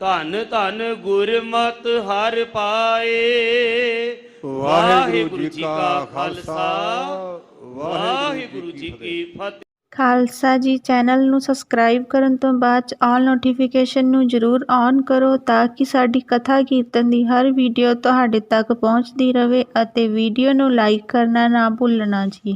ਧੰਨ ਧੰਨ ਗੁਰਮਤਿ ਹਰਿ ਪਾਏ। ਵਾਹਿਗੁਰੂ ਜੀ ਕਾ ਖਾਲਸਾ, ਵਾਹਿਗੁਰੂ ਜੀ ਕੀ ਫਤਿਹ। ਖਾਲਸਾ ਜੀ ਚੈਨਲ ਨੂੰ ਸਬਸਕ੍ਰਾਈਬ ਕਰਨ ਤੋਂ ਬਾਅਦ 'ਚ ਆਲ ਨੋਟੀਫਿਕੇਸ਼ਨ ਨੂੰ ਜ਼ਰੂਰ ਔਨ ਕਰੋ ਤਾਂ ਕਿ ਸਾਡੀ ਕਥਾ ਕੀਰਤਨ ਦੀ ਹਰ ਵੀਡੀਓ ਤੁਹਾਡੇ ਤੱਕ ਪਹੁੰਚਦੀ ਰਹੇ ਅਤੇ ਵੀਡੀਓ ਨੂੰ ਲਾਈਕ ਕਰਨਾ ਨਾ ਭੁੱਲਣਾ ਜੀ।